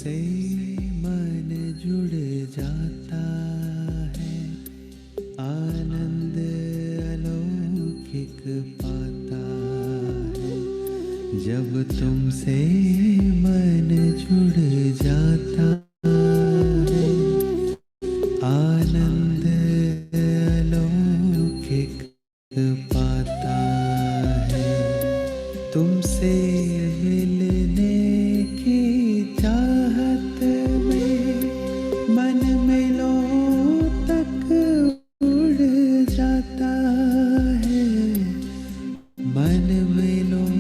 तुमसे मन जुड़ जाता है, आनंद अलौकिक पाता है। जब तुमसे मन जुड़ जाता है, आनंद अलौकिक पाता है। तुमसे मिलने की चाहत में मन मिलों तक उड़ जाता है, मन मिलों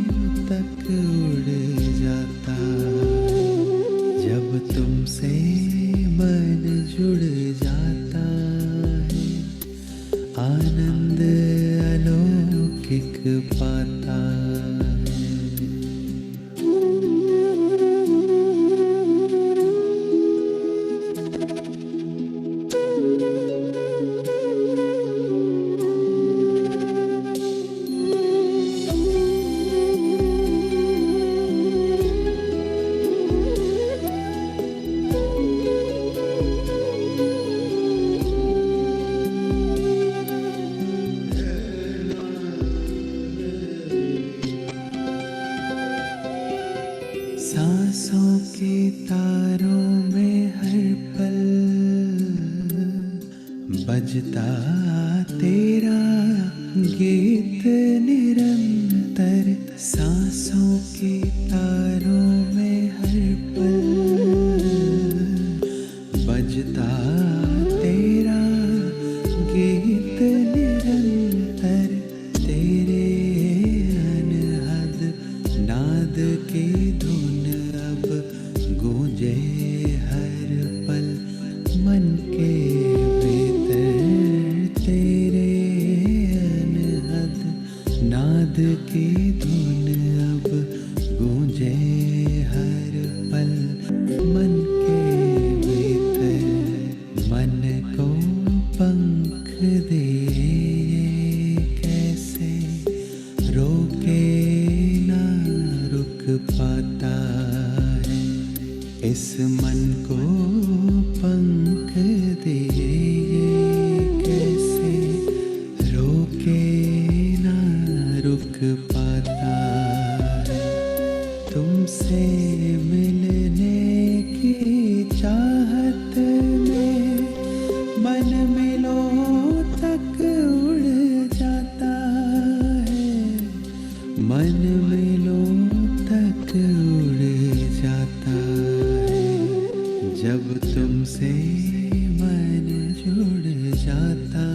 तक उड़ जाता है। जब तुमसे मन जुड़ जाता है, आनंद अलौकिक पाता है। सांसों के तारों में हर पल बजता तेरा गीत निरंतर। सांसों के तारों में हर पल बजता तेरा गीत निरंतर। तेरे अनहद नाद की धुन अब गूंजे हर पल मन के भीतर। तेरे अनहद नाद की धुन अब गूंजे हर पल मन के भीतर। मन को पंख दे कैसे रोके ना रुक पाता है। इस मन को पंख दे कैसे रोके ना रुक पाता है। तुमसे मिलने की चाहत में मन मिलों तक उड़ जाता है, मन मिलों तक उड़ जाता है। जब तुमसे मन जुड़ जाता।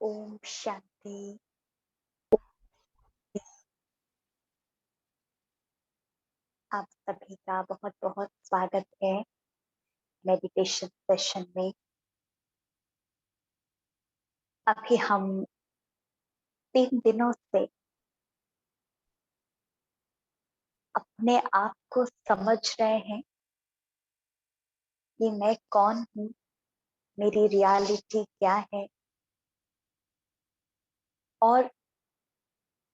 ओम शांति। आप सभी का बहुत बहुत स्वागत है मेडिटेशन सेशन में। अभी हम 3 दिनों से अपने आप को समझ रहे हैं कि मैं कौन हूँ, मेरी रियलिटी क्या है और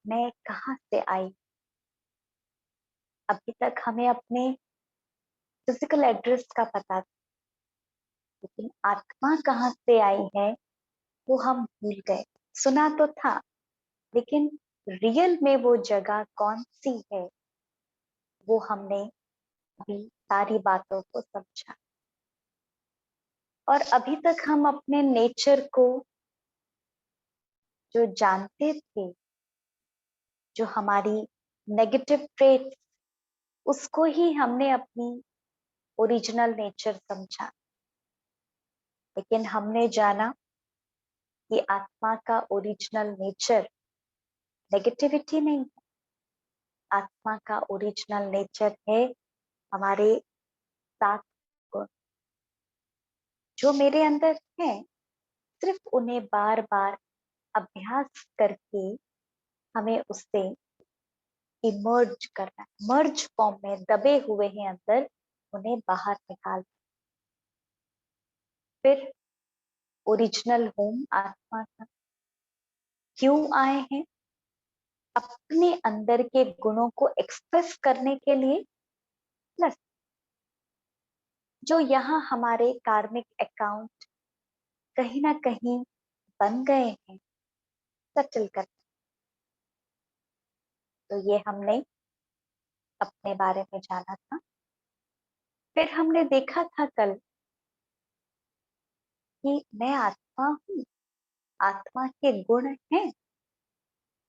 मैं कहाँ से आई। अभी तक हमें अपने फिजिकल एड्रेस का पता था, लेकिन आत्मा कहाँ से आई है वो हम भूल गए। सुना तो था, लेकिन रियल में वो जगह कौन सी है वो हमने अभी सारी बातों को समझा। और अभी तक हम अपने नेचर को जो जानते थे, जो हमारी नेगेटिव ट्रेट्स, उसको ही हमने अपनी ओरिजिनल नेचर समझा। लेकिन हमने जाना कि आत्मा का ओरिजिनल नेचर नेगेटिविटी नहीं है, आत्मा का ओरिजिनल नेचर है हमारे 7 गुण, जो मेरे अंदर है। सिर्फ उन्हें बार बार अभ्यास करके हमें उससे इमर्ज करना है, मर्ज फॉर्म में दबे हुए हैं अंदर, उन्हें बाहर निकाल। फिर ओरिजिनल होम आत्मा का क्यों आए हैं? अपने अंदर के गुणों को एक्सप्रेस करने के लिए, प्लस जो यहाँ हमारे कार्मिक अकाउंट कहीं ना कहीं बन गए हैं, सेटल कर। तो ये हमने अपने बारे में जाना था। फिर हमने देखा था कल कि मैं आत्मा हूँ, आत्मा के गुण हैं,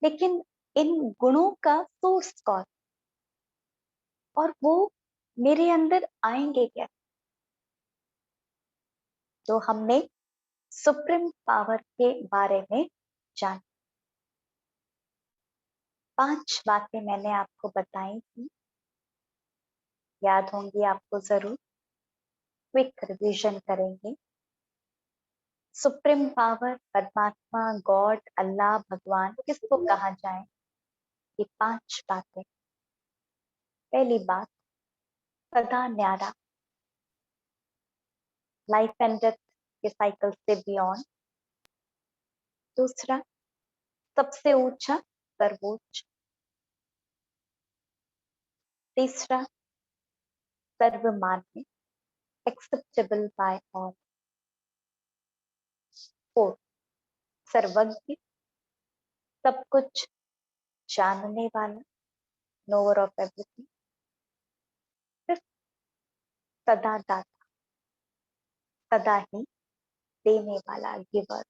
लेकिन इन गुणों का सोर्स कौन, और वो मेरे अंदर आएंगे क्या? तो हमने सुप्रीम पावर के बारे में जाना। 5 बातें मैंने आपको बताई थी, याद होंगी आपको जरूर। क्विक रिवीजन करेंगे। सुप्रीम पावर, परमात्मा, गॉड, अल्लाह, भगवान किसको कहा जाए? ये 5 बातें। पहली बात, सदा न्यारा, लाइफ एंड डेथ के साइकिल से बियॉन्ड। दूसरा, सबसे ऊंचा, सर्वोच्च। तीसरा, सर्वमान्य, एक्सेप्टेबल बाय ऑल। फोर्थ, सर्वज्ञ, सब कुछ जानने वाला, नोवर ऑफ एवरीथिंग। फिफ्थ, सदा दाता, सदा ही देने वाला, गिवर।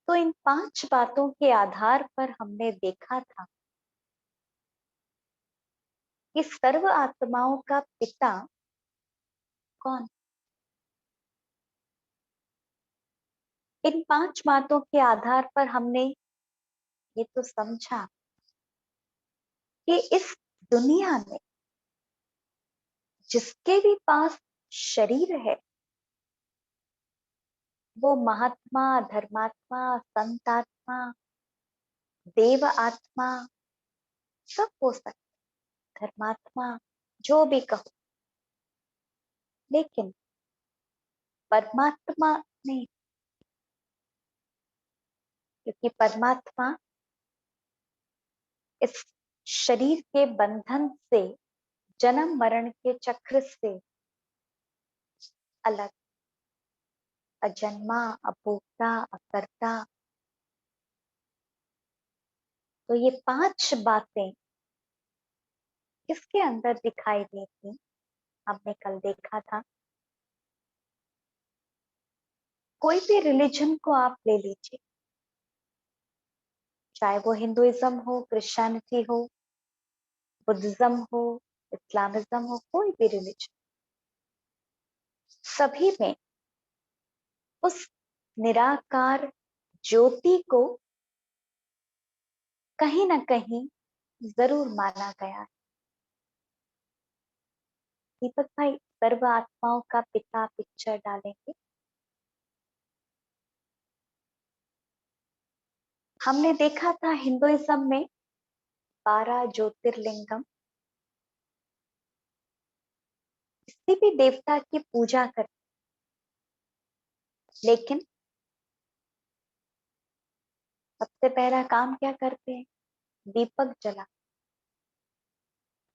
तो इन 5 बातों के आधार पर हमने देखा था कि सर्व आत्माओं का पिता कौन। इन 5 बातों के आधार पर हमने ये तो समझा कि इस दुनिया में जिसके भी पास शरीर है, वो महात्मा, धर्मात्मा, संतात्मा, देव आत्मा सब हो सकते, धर्मात्मा, जो भी कहो, लेकिन परमात्मा नहीं, क्योंकि परमात्मा इस शरीर के बंधन से, जन्म मरण के चक्र से अलग, अजन्मा, अभोक्ता, अकर्ता। तो ये 5 बातें किसके अंदर दिखाई देती, हमने कल देखा था। कोई भी रिलीजन को आप ले लीजिए, चाहे वो हिंदुइज्म हो, क्रिश्चियनिटी हो, बुद्धिज्म हो, इस्लामिज्म हो, कोई भी रिलीजन, सभी में उस निराकार ज्योति को कहीं ना कहीं जरूर माना गया है। दीपक भाई, सर्व आत्माओं का पिता पिक्चर डालेंगे। हमने देखा था हिंदुइज्म में 12 ज्योतिर्लिंगम, किसी भी देवता की पूजा कर, लेकिन सबसे पहला काम क्या करते हैं? दीपक जला,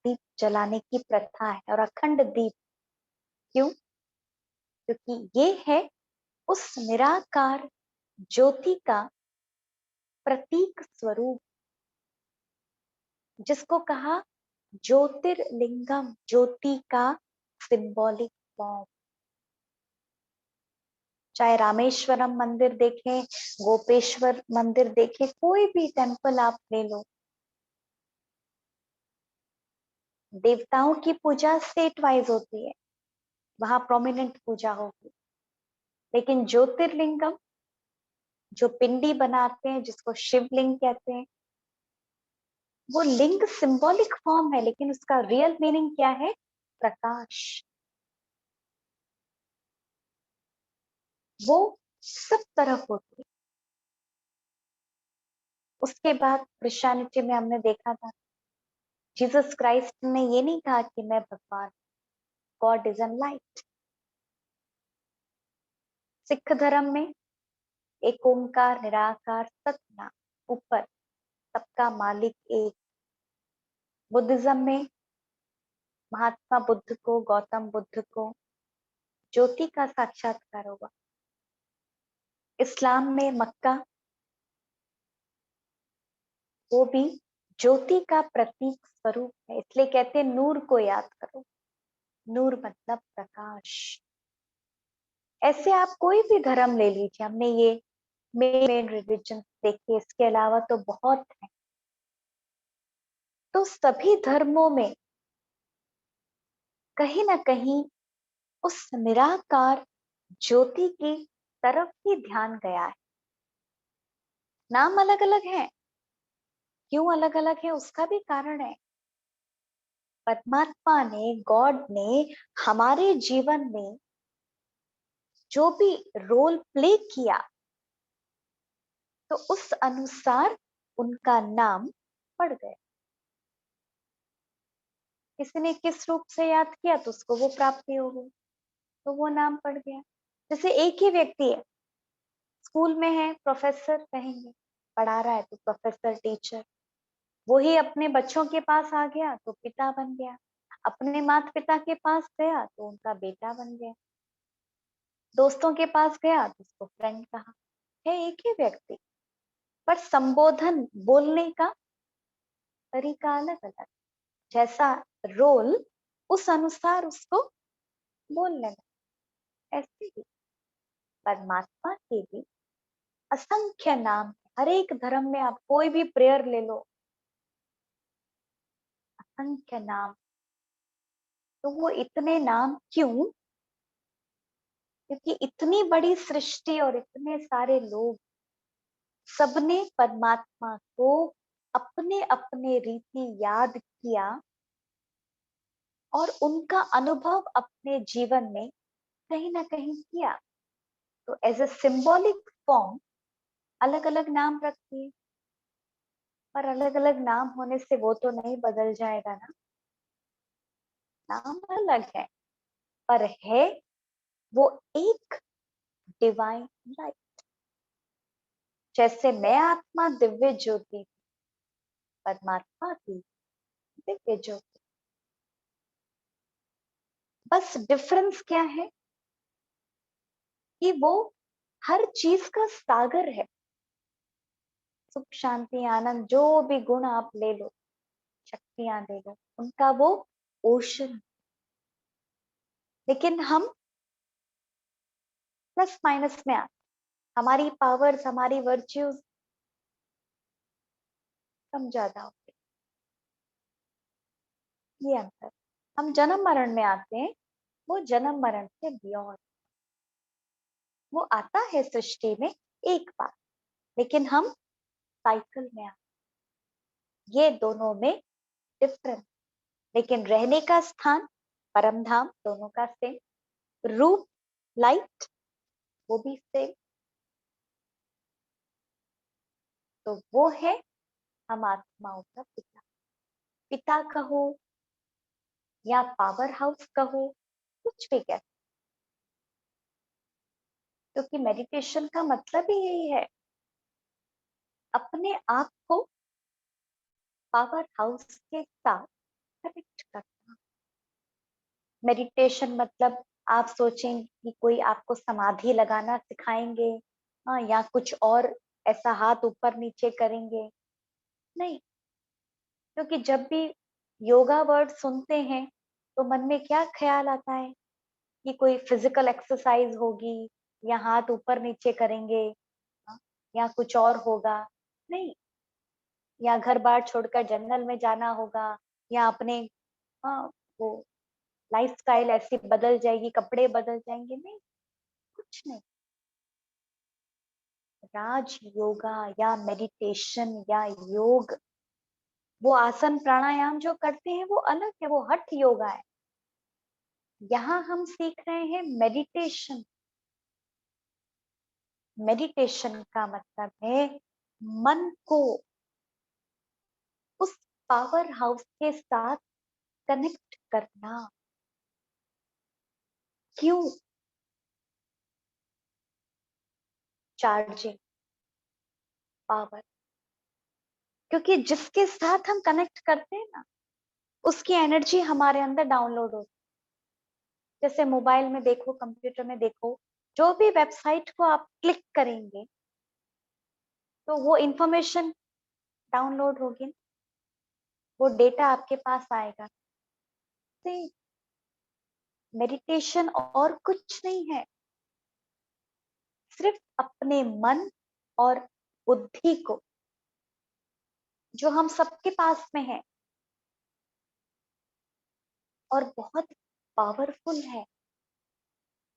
दीप जलाने की प्रथा है, और अखंड दीप। क्यों? क्योंकि ये है उस निराकार ज्योति का प्रतीक स्वरूप, जिसको कहा ज्योतिर्लिंगम, ज्योति का सिंबॉलिक फॉर्म। चाहे रामेश्वरम मंदिर देखें, गोपेश्वर मंदिर देखें, कोई भी टेम्पल आप ले लो, देवताओं की पूजा स्टेट वाइज होती है, वहां प्रोमिनेंट पूजा होगी। लेकिन ज्योतिर्लिंगम, जो पिंडी बनाते हैं, जिसको शिवलिंग कहते हैं, वो लिंग सिंबॉलिक फॉर्म है, लेकिन उसका रियल मीनिंग क्या है? प्रकाश। वो सब तरफ होती है। उसके बाद क्रिश्चियनिटी में हमने देखा था, जीसस क्राइस्ट ने ये नहीं कहा कि मैं भगवान, God is an light. Sikh धर्म में एक ओंकार निराकार सतनाम, ऊपर सबका मालिक एक। बुद्धिज्म में महात्मा बुद्ध को, गौतम बुद्ध को ज्योति का साक्षात्कार हुआ। इस्लाम में मक्का, वो भी ज्योति का प्रतीक स्वरूप है, इसलिए कहते हैं नूर को याद करो। नूर मतलब प्रकाश। ऐसे आप कोई भी धर्म ले लीजिए, हमने ये मेन रिलीजन देखे, इसके अलावा तो बहुत है। तो सभी धर्मों में कहीं ना कहीं उस निराकार ज्योति की तरफ ही ध्यान गया है। नाम अलग अलग है, क्यों अलग अलग है उसका भी कारण है। परमात्मा ने, गॉड ने हमारे जीवन में जो भी रोल प्ले किया, तो उस अनुसार उनका नाम पड़ गया। किसी ने किस रूप से याद किया तो उसको वो प्राप्ति हो गई, तो वो नाम पड़ गया। जैसे एक ही व्यक्ति है, स्कूल में है, प्रोफेसर कहेंगे, पढ़ा रहा है तो प्रोफेसर टीचर। वो ही अपने बच्चों के पास आ गया तो पिता बन गया, अपने माता पिता के पास गया तो उनका बेटा बन गया, दोस्तों के पास गया तो उसको फ्रेंड कहा। है एक ही व्यक्ति, पर संबोधन, बोलने का तरीका अलग अलग। जैसा रोल, उस अनुसार उसको बोलने लगा। ऐसे ही परमात्मा के भी असंख्य नाम है। हर एक धर्म में आप कोई भी प्रेयर ले लो, असंख्य नाम। तो वो इतने नाम क्यों? क्योंकि इतनी बड़ी सृष्टि और इतने सारे लोग, सबने परमात्मा को अपने अपने रीति याद किया और उनका अनुभव अपने जीवन में कहीं ना कहीं किया। तो एज ए सिंबॉलिक फॉर्म अलग अलग नाम रखती है, पर अलग अलग नाम होने से वो तो नहीं बदल जाएगा ना। नाम अलग है, पर है वो एक डिवाइन लाइट। जैसे मैं आत्मा दिव्य ज्योति, परमात्मा की दिव्य ज्योति। बस डिफरेंस क्या है कि वो हर चीज का सागर है। सुख शांति आनंद, जो भी गुण आप ले लो, शक्तियां ले लो, उनका वो ओशन। लेकिन हम प्लस माइनस में आते, हमारी पावर्स, हमारी वर्च्यूज कम ज्यादा होते, ये अंतर। हम जन्म मरण में आते हैं, वो जन्म मरण से बियॉन्ड। वो आता है सृष्टि में एक बार, लेकिन हम साइकिल में आते, ये दोनों में डिफरेंस। लेकिन रहने का स्थान, परम धाम दोनों का सेम, रूप लाइट वो भी सेम। तो वो है हम आत्माओं का पिता। पिता कहो या पावर हाउस कहो, कुछ भी कह, क्योंकि मेडिटेशन का मतलब ही यही है, अपने आप को पावर हाउस के साथ कनेक्ट करना। मेडिटेशन मतलब आप सोचें कि कोई आपको समाधि लगाना सिखाएंगे, हाँ, या कुछ और ऐसा हाथ ऊपर नीचे करेंगे, नहीं। क्योंकि जब भी योगा वर्ड सुनते हैं तो मन में क्या ख्याल आता है कि कोई फिजिकल एक्सरसाइज होगी, या हाथ ऊपर नीचे करेंगे, हाँ, या कुछ और होगा, नहीं। या घर बार छोड़कर जंगल में जाना होगा, या अपने, हाँ, वो लाइफस्टाइल ऐसी बदल जाएगी, कपड़े बदल जाएंगे, नहीं, कुछ नहीं। राज योगा या मेडिटेशन या योग वो आसन प्राणायाम जो करते हैं वो अलग है, वो हठ योगा है। यहाँ हम सीख रहे हैं मेडिटेशन। मेडिटेशन का मतलब है मन को उस पावर हाउस के साथ कनेक्ट करना। क्यों? Charging, power. क्योंकि जिसके साथ हम कनेक्ट करते हैं ना, उसकी एनर्जी हमारे अंदर डाउनलोड होती है। जैसे मोबाइल में देखो, कंप्यूटर में देखो, जो भी वेबसाइट को आप क्लिक करेंगे तो वो इंफॉर्मेशन डाउनलोड होगी, वो डेटा आपके पास आएगा। मेडिटेशन और कुछ नहीं है, सिर्फ अपने मन और बुद्धि को, जो हम सबके पास में है और बहुत पावरफुल है,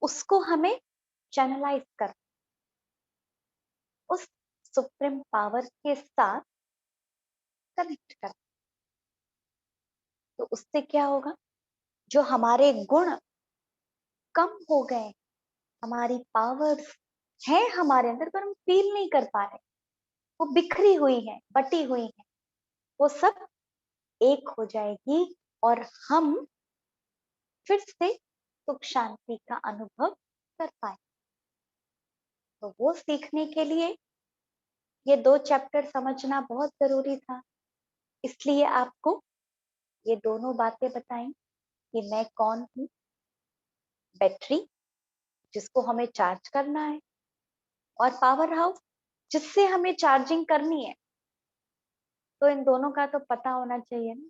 उसको हमें चैनलाइज कर, उस सुप्रीम पावर के साथ कनेक्ट कर। तो उससे क्या होगा? जो हमारे गुण कम हो गए, हमारी पावर्स है हमारे अंदर पर हम फील नहीं कर पा रहे, वो बिखरी हुई है, बटी हुई है, वो सब एक हो जाएगी और हम फिर से सुख शांति का अनुभव कर पाए। तो वो सीखने के लिए ये 2 चैप्टर समझना बहुत जरूरी था। इसलिए आपको ये दोनों बातें बताई कि मैं कौन हूँ, बैटरी जिसको हमें चार्ज करना है, और पावर हाउस जिससे हमें चार्जिंग करनी है। तो इन दोनों का तो पता होना चाहिए ना।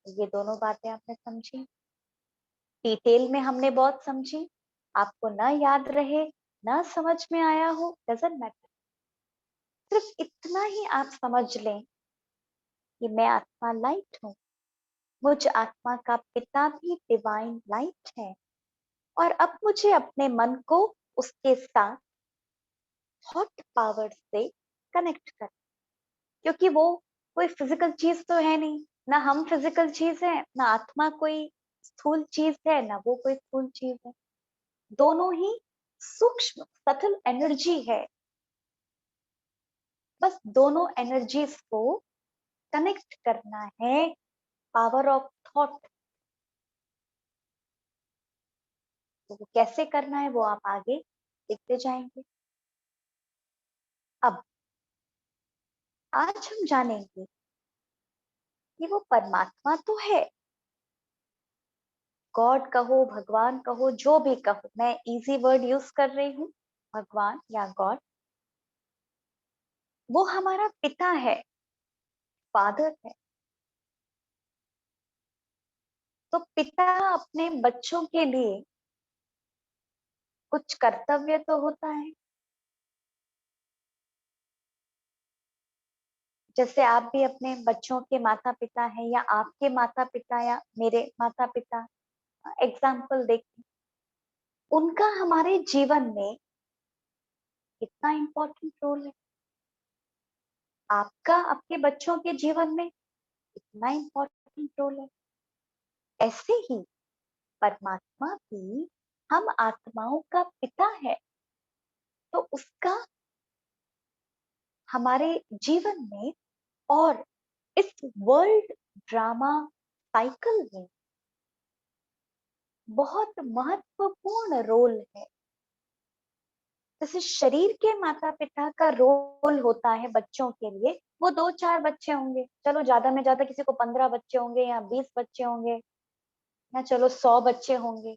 ये दोनों बातें आपने समझी, डिटेल में हमने बहुत समझी। आपको ना याद रहे, ना समझ में आया हो, डजंट मैटर, सिर्फ इतना ही आप समझ लें कि मैं आत्मा लाइट हूँ, मुझ आत्मा का पिता भी डिवाइन लाइट है, और अब मुझे अपने मन को उसके साथ हॉट पावर से कनेक्ट कर, क्योंकि वो कोई फिजिकल चीज तो है नहीं, ना हम फिजिकल चीज है, ना आत्मा कोई स्थूल चीज है, ना वो कोई स्थूल चीज है। दोनों ही सूक्ष्म सटल एनर्जी है। बस दोनों एनर्जीज को कनेक्ट करना है, पावर ऑफ थॉट। तो वो कैसे करना है वो आप आगे देखते जाएंगे। अब आज हम जानेंगे कि वो परमात्मा तो है, गॉड कहो, भगवान कहो, जो भी कहो, मैं इजी वर्ड यूज कर रही हूँ, भगवान या गॉड। वो हमारा पिता है, फादर है। तो पिता अपने बच्चों के लिए कुछ कर्तव्य तो होता है। जैसे आप भी अपने बच्चों के माता पिता हैं, या आपके माता पिता या मेरे माता पिता, एग्जाम्पल देखिए, उनका हमारे जीवन में कितना इम्पोर्टेंट रोल है। आपका आपके बच्चों के जीवन में कितना इम्पोर्टेंट रोल है। ऐसे ही परमात्मा भी हम आत्माओं का पिता है, तो उसका हमारे जीवन में और इस वर्ल्ड ड्रामा साइकिल में बहुत महत्वपूर्ण रोल है। जैसे शरीर के माता पिता का रोल होता है बच्चों के लिए, वो 2-4 बच्चे होंगे, चलो ज्यादा में ज्यादा किसी को 15 बच्चे होंगे या 20 बच्चे होंगे, या चलो 100 बच्चे होंगे,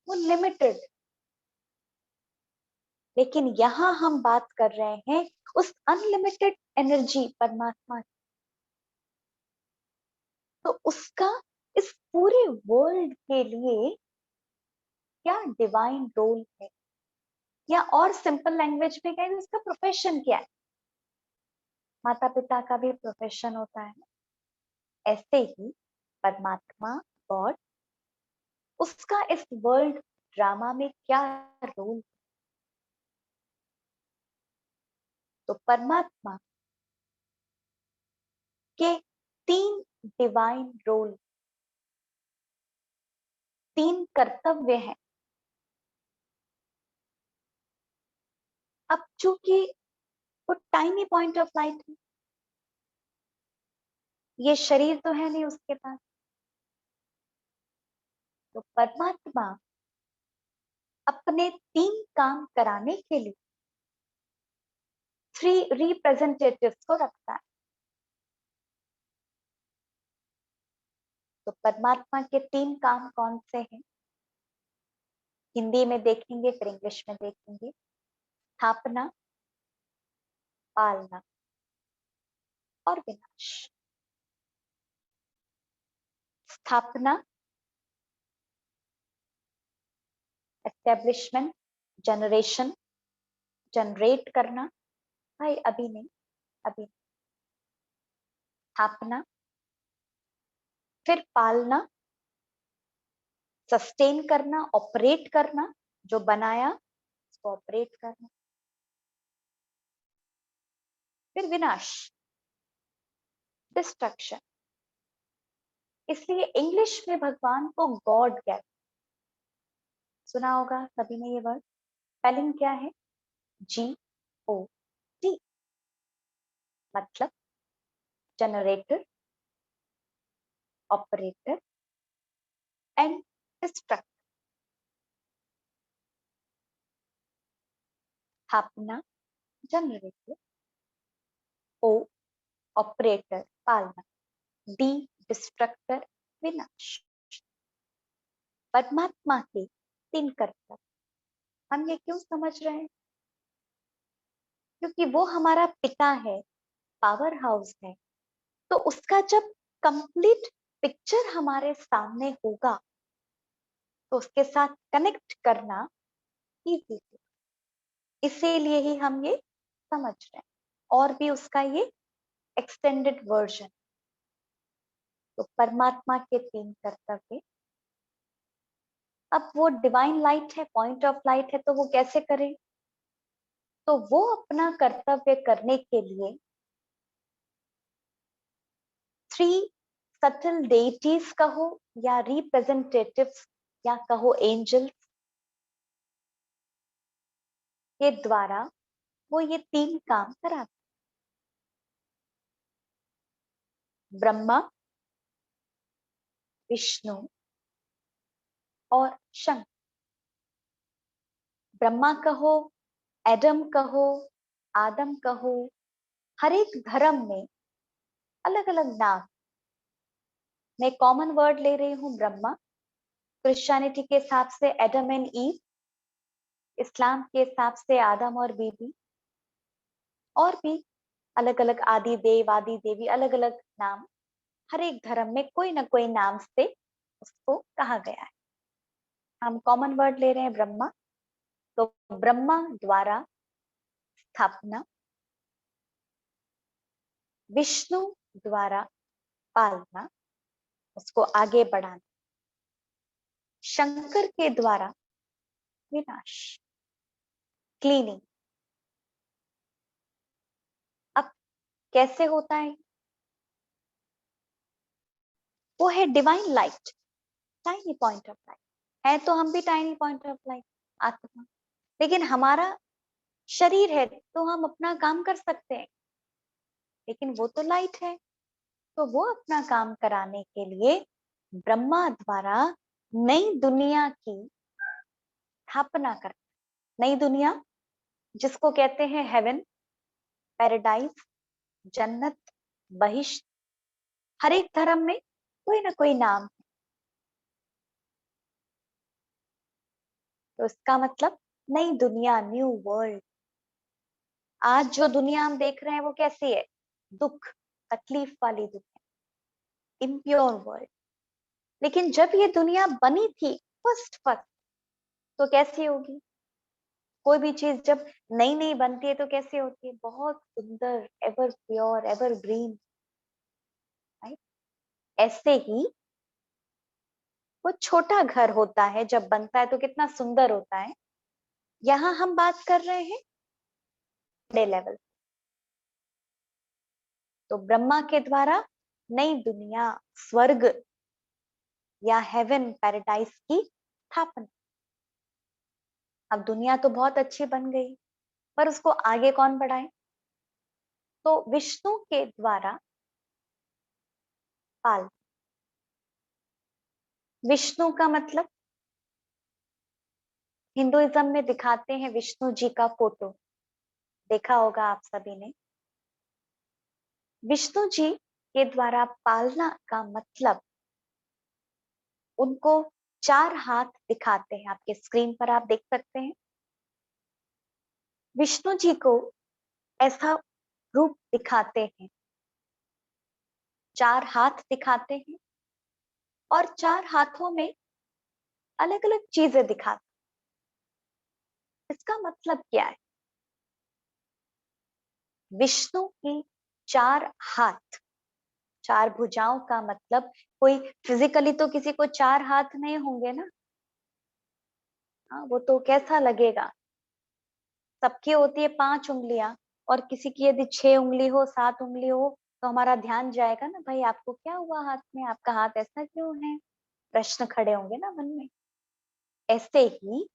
वो लिमिटेड। लेकिन यहाँ हम बात कर रहे हैं उस अनलिमिटेड एनर्जी परमात्मा की। तो उसका इस पूरे वर्ल्ड के लिए क्या डिवाइन रोल है, या और सिंपल लैंग्वेज में कहें तो उसका प्रोफेशन क्या है। माता पिता का भी प्रोफेशन होता है। ऐसे ही परमात्मा, गॉड, उसका इस वर्ल्ड ड्रामा में क्या रोल। तो परमात्मा के 3 डिवाइन रोल, 3 कर्तव्य हैं। अब चूंकि वो टाइनी पॉइंट ऑफ लाइट है, ये शरीर तो है नहीं उसके पास, तो परमात्मा अपने 3 काम कराने के लिए 3 रिप्रेजेंटेटिव्स को रखता है। तो परमात्मा के 3 काम कौन से हैं? हिंदी में देखेंगे, फिर इंग्लिश में देखेंगे। स्थापना, पालना और विनाश। स्थापना, एस्टेब्लिशमेंट, जनरेशन, जनरेट करना। भाई अभी नहीं, अभी स्थापना, फिर पालना, सस्टेन करना, ऑपरेट करना, जो बनाया उसको ऑपरेट करना, फिर विनाश, डिस्ट्रक्शन। इसलिए इंग्लिश में भगवान को गॉड कहते, सुना होगा सभी ने ये वर्ड। स्पेलिंग क्या है? GOD, मतलब जनरेटर, ऑपरेटर एंड डिस्ट्रक्टर। स्थापना, जनरेटर, O ऑपरेटर, पालना, D डिस्ट्रक्टर, विनाश। परमात्मा के 3 कर्तव्य। हम ये क्यों समझ रहे हैं? क्योंकि वो हमारा पिता है, पावर हाउस है, तो उसका जब कंप्लीट पिक्चर हमारे सामने होगा तो उसके साथ कनेक्ट करना इजी है। इसीलिए ही हम ये समझ रहे हैं, और भी उसका ये एक्सटेंडेड वर्जन। तो परमात्मा के 3 कर्तव्य। अब वो डिवाइन लाइट है, पॉइंट ऑफ लाइट है, तो वो कैसे करे? तो वो अपना कर्तव्य करने के लिए 3 सटल डेइटीज कहो या रिप्रेजेंटेटिव्स या कहो एंजल्स के द्वारा वो ये 3 काम कराते। ब्रह्मा, विष्णु और शंकर। ब्रह्मा कहो, एडम कहो, आदम कहो, हर एक धर्म में अलग अलग नाम। मैं कॉमन वर्ड ले रही हूँ ब्रह्मा, क्रिश्चियनिटी के हिसाब से एडम एंड ईव, इस्लाम के हिसाब से आदम और बीबी, और भी अलग अलग आदि देव, आदि देवी, अलग अलग नाम। हर एक धर्म में कोई ना कोई नाम से उसको कहा गया है। हम कॉमन वर्ड ले रहे हैं ब्रह्मा, तो ब्रह्मा द्वारा स्थापना, विष्णु द्वारा पालना, उसको आगे बढ़ाना, शंकर के द्वारा विनाश, क्लीनिंग। अब कैसे होता है? वो है divine light, tiny point of light है, तो हम भी टाइनी पॉइंट ऑफ लाइट, आत्मा। लेकिन हमारा शरीर है तो हम अपना काम कर सकते हैं, लेकिन वो तो लाइट है। तो वो अपना काम कराने के लिए ब्रह्मा द्वारा नई दुनिया की स्थापना कर, नई दुनिया जिसको कहते हैं हेवन, पैराडाइज, जन्नत, बहिश्त। हर एक धर्म में कोई ना कोई नाम है। तो इसका मतलब नई दुनिया, न्यू वर्ल्ड। आज जो दुनिया हम देख रहे हैं वो कैसी है? दुख, तकलीफ वाली दुनिया, इम्प्योर वर्ल्ड। लेकिन जब ये दुनिया बनी थी फर्स्ट फर्स्ट, तो कैसी होगी? कोई भी चीज जब नई नई बनती है तो कैसी होती है? बहुत सुंदर, ever pure, ever green. Right? ऐसे ही वो छोटा घर होता है, जब बनता है तो कितना सुंदर होता है। यहाँ हम बात कर रहे हैं बड़े लेवल, तो ब्रह्मा के द्वारा नई दुनिया, स्वर्ग या हेवन, पैराडाइज की स्थापना। अब दुनिया तो बहुत अच्छी बन गई, पर उसको आगे कौन बढ़ाए? तो विष्णु के द्वारा पाल। विष्णु का मतलब हिंदुइज्म में दिखाते हैं विष्णु जी का फोटो, देखा होगा आप सभी ने। विष्णु जी के द्वारा पालना का मतलब उनको 4 हाथ दिखाते हैं, आपके स्क्रीन पर आप देख सकते हैं। विष्णु जी को ऐसा रूप दिखाते हैं, 4 हाथ दिखाते हैं और 4 हाथों में अलग अलग चीजें दिखाते हैं। इसका मतलब क्या है? विष्णु की 4 हाथ, 4 भुजाओं का मतलब कोई फिजिकली तो किसी को 4 हाथ नहीं होंगे ना। हाँ, वो तो कैसा लगेगा। सबकी होती है 5 उंगलियां, और किसी की यदि 6 उंगली हो, 7 उंगली हो, तो हमारा ध्यान जाएगा ना, भाई आपको क्या हुआ हाथ में, आपका हाथ ऐसा क्यों है? प्रश्न खड़े होंगे ना मन में। ऐसे ही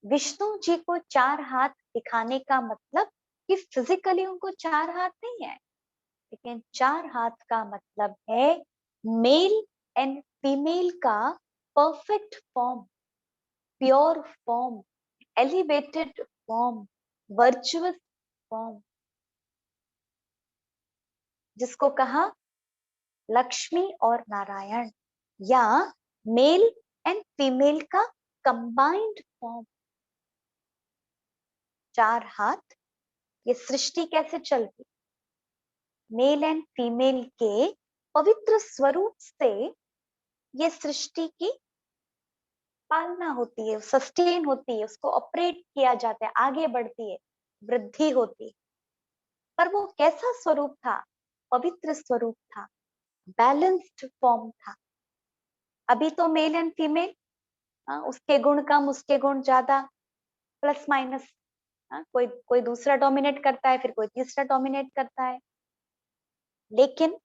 विष्णु जी को 4 हाथ दिखाने का मतलब कि फिजिकली उनको 4 हाथ नहीं है, लेकिन 4 हाथ का मतलब है मेल एंड फीमेल का perfect form, pure form, elevated form, virtuous form, जिसको कहा लक्ष्मी और नारायण, या मेल एंड फीमेल का कंबाइंड फॉर्म। 4 हाथ, ये सृष्टि कैसे चलती? मेल एंड फीमेल के पवित्र स्वरूप से ये सृष्टि की पालना होती है, सस्टेन होती है, उसको ऑपरेट किया जाता है, आगे बढ़ती है, वृद्धि होती है। पर वो कैसा स्वरूप था? पवित्र स्वरूप था, बैलेंस्ड फॉर्म था। अभी तो मेल एंड फीमेल, उसके गुण कम, उसके गुण ज्यादा, प्लस माइनस, कोई कोई दूसरा डोमिनेट करता है, फिर कोई तीसरा डोमिनेट करता है। लेकिन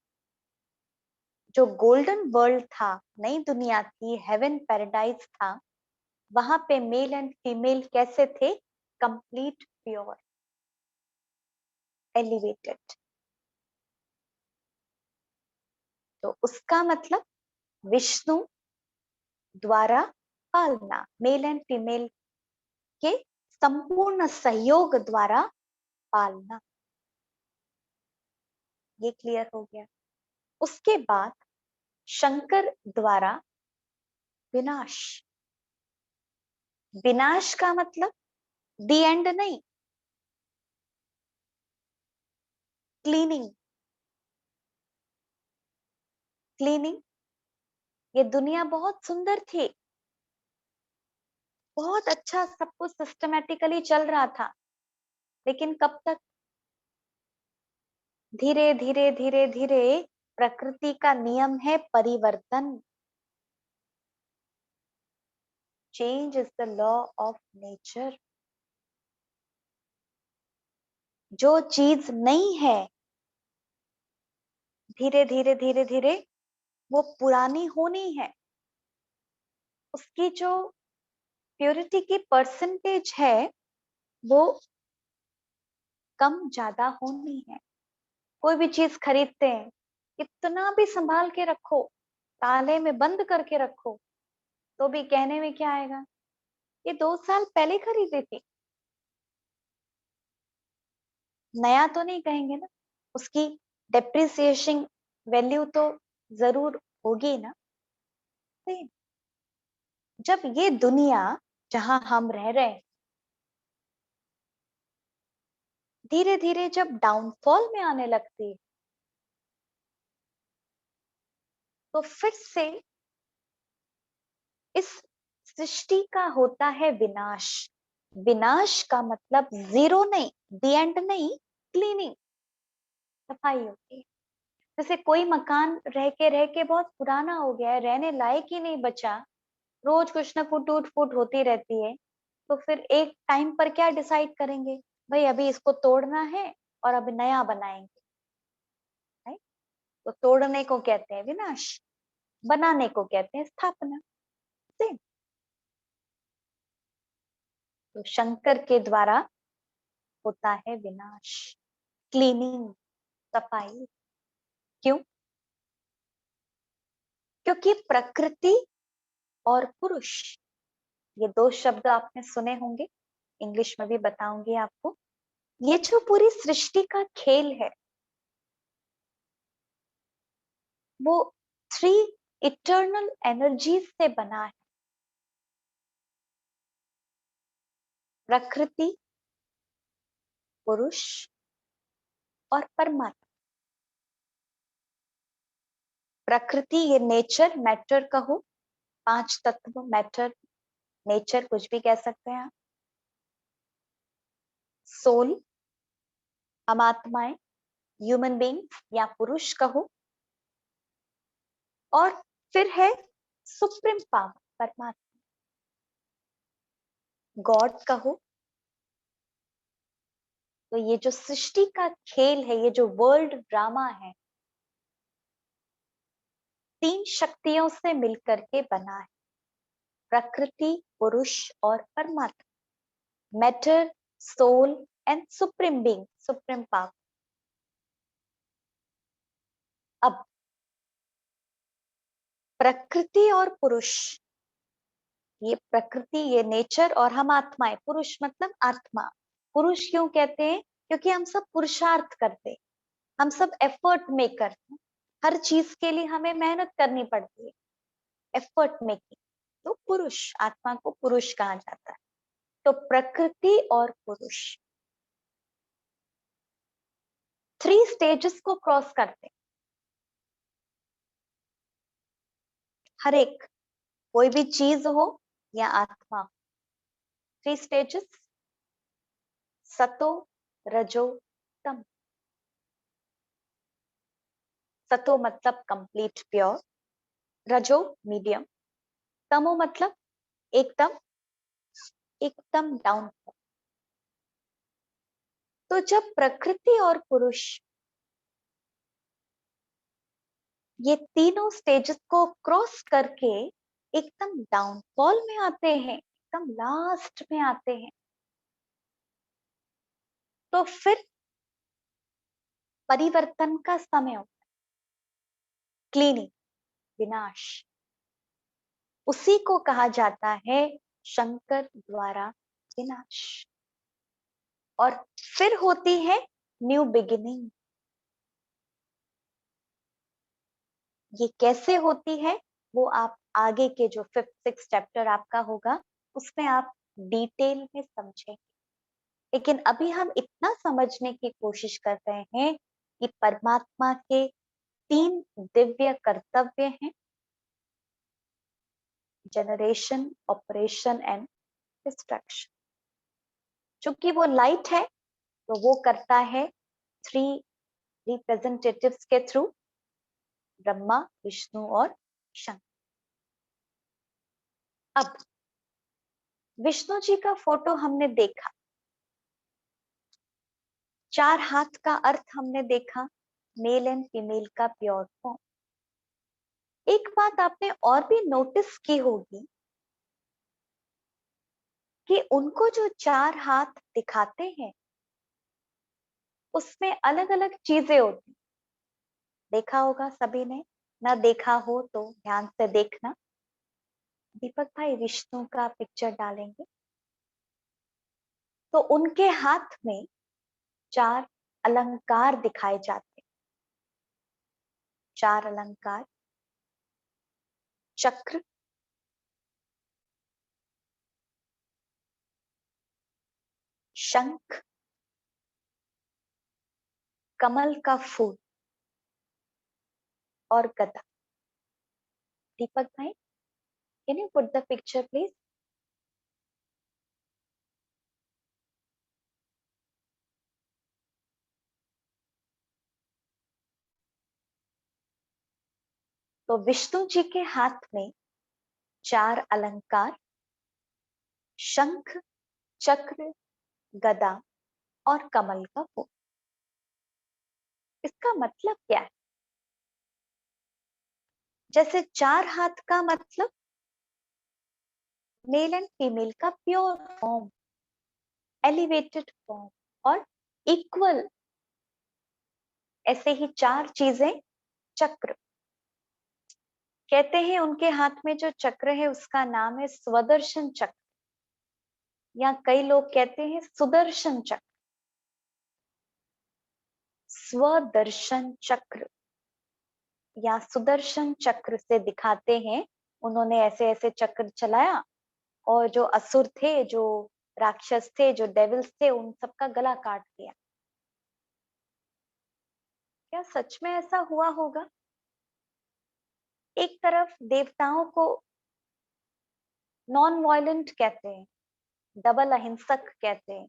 जो गोल्डन वर्ल्ड था, नई दुनिया थी, हेवन पैराडाइज था, वहां पे मेल एंड फीमेल कैसे थे? Complete, pure, elevated. तो उसका मतलब विष्णु द्वारा पालना, मेल एंड फीमेल के संपूर्ण सहयोग द्वारा पालना, ये क्लियर हो गया। उसके बाद शंकर द्वारा विनाश। विनाश का मतलब दी एंड नहीं, क्लीनिंग। क्लीनिंग, ये दुनिया बहुत सुंदर थी, बहुत अच्छा सब कुछ सिस्टमेटिकली चल रहा था, लेकिन कब तक? धीरे धीरे धीरे धीरे प्रकृति का नियम है परिवर्तन। Change is the law of nature. जो चीज नहीं है, धीरे धीरे धीरे धीरे वो पुरानी होनी है, उसकी जो प्योरिटी की परसेंटेज है वो कम ज्यादा होनी है। कोई भी चीज खरीदते हैं, कितना भी संभाल के रखो, ताले में बंद करके रखो, तो भी कहने में क्या आएगा? ये 2 साल पहले खरीदी थी। नया तो नहीं कहेंगे ना, उसकी डेप्रिसिएशन वैल्यू तो जरूर होगी ना। नहीं। जब ये दुनिया जहां हम रह रहे हैं धीरे धीरे जब डाउनफॉल में आने लगती है, तो फिर से इस सृष्टि का होता है विनाश। विनाश का मतलब जीरो नहीं, दी एंड नहीं, क्लीनिंग, सफाई होती है। जैसे कोई मकान रह के बहुत पुराना हो गया है, रहने लायक ही नहीं बचा, रोज कुछ ना कुछ टूट फूट होती रहती है, तो फिर एक टाइम पर क्या डिसाइड करेंगे? भाई अभी इसको तोड़ना है और अभी नया बनाएंगे, राइट? तो तोड़ने को कहते हैं विनाश, बनाने को कहते हैं स्थापना। Same। तो शंकर के द्वारा होता है विनाश, क्लीनिंग, सफाई। क्यों? क्योंकि प्रकृति और पुरुष, ये दो शब्द आपने सुने होंगे, इंग्लिश में भी बताऊंगी आपको। ये जो पूरी सृष्टि का खेल है, वो 3 इटर्नल एनर्जीज से बना है। प्रकृति, पुरुष और परमात्मा। प्रकृति ये नेचर, मैटर कहो, 5 तत्व, मैटर, नेचर, कुछ भी कह सकते हैं आप। सोल, हम आत्माएं, ह्यूमन बीइंग्स या पुरुष कहो। और फिर है सुप्रीम पावर, परमात्मा, गॉड कहो। तो ये जो सृष्टि का खेल है, ये जो वर्ल्ड ड्रामा है, 3 शक्तियों से मिलकर के बना है। प्रकृति, पुरुष और परमात्मा, matter, soul and supreme being, supreme power. अब प्रकृति और पुरुष, ये प्रकृति, ये नेचर, और हम आत्माएं, पुरुष मतलब आत्मा। पुरुष क्यों कहते हैं? क्योंकि हम सब पुरुषार्थ करते हैं, हम सब एफर्ट मेकर हैं। हर चीज के लिए हमें मेहनत करनी पड़ती है, एफर्ट मेकिंग। तो पुरुष, आत्मा को पुरुष कहा जाता है। तो प्रकृति और पुरुष 3 स्टेजेस को क्रॉस करते हैं। हर एक, कोई भी चीज हो या आत्मा, 3 स्टेजेस, सतो, रजो, तम। सतो मतलब कंप्लीट प्योर, रजो मीडियम, तमो मतलब एकदम, एकदम डाउन। तो जब प्रकृति और पुरुष ये तीनों स्टेजेस को क्रॉस करके एकदम डाउनफॉल में आते हैं, एकदम लास्ट में आते हैं, तो फिर परिवर्तन का समय होता है, क्लीनिंग, विनाश। उसी को कहा जाता है शंकर द्वारा विनाश। और फिर होती है न्यू बिगिनिंग। ये कैसे होती है वो आप आगे के जो 5th 6th चैप्टर आपका होगा उसमें आप डिटेल में समझेंगे। लेकिन अभी हम इतना समझने की कोशिश कर रहे हैं कि परमात्मा के 3 दिव्य कर्तव्य हैं, जनरेशन, ऑपरेशन एंड डिस्ट्रक्शन। चूंकि वो लाइट है तो वो करता है 3 रिप्रेजेंटेटिव्स के थ्रू, ब्रह्मा, विष्णु और शंकर। अब विष्णु जी का फोटो हमने देखा, 4 हाथ का अर्थ हमने देखा, मेल एंड फीमेल का प्योर फॉर्म। एक बात आपने और भी नोटिस की होगी कि उनको जो 4 हाथ दिखाते हैं उसमें अलग अलग चीजें होती। देखा होगा सभी ने, ना देखा हो तो ध्यान से देखना। दीपक भाई विष्णु का पिक्चर डालेंगे तो उनके हाथ में 4 अलंकार दिखाए जाते हैं। 4 अलंकार, चक्र, शंख, कमल का फूल और गदा। दीपक भाई, can you put the picture please? तो विष्णु जी के हाथ में 4 अलंकार, शंख, चक्र, गदा और कमल का फूल। इसका मतलब क्या है? जैसे 4 हाथ का मतलब मेल एंड फीमेल का प्योर फॉर्म, एलिवेटेड फॉर्म और इक्वल। ऐसे ही 4 चीजें चक्र। कहते हैं उनके हाथ में जो चक्र है उसका नाम है स्वदर्शन चक्र, या कई लोग कहते हैं सुदर्शन चक्र। स्वदर्शन चक्र या सुदर्शन चक्र से दिखाते हैं, उन्होंने ऐसे ऐसे चक्र चलाया और जो असुर थे, जो राक्षस थे, जो डेविल्स थे, उन सबका गला काट दिया। क्या सच में ऐसा हुआ होगा? एक तरफ देवताओं को नॉन वायलेंट कहते हैं, डबल अहिंसक कहते हैं,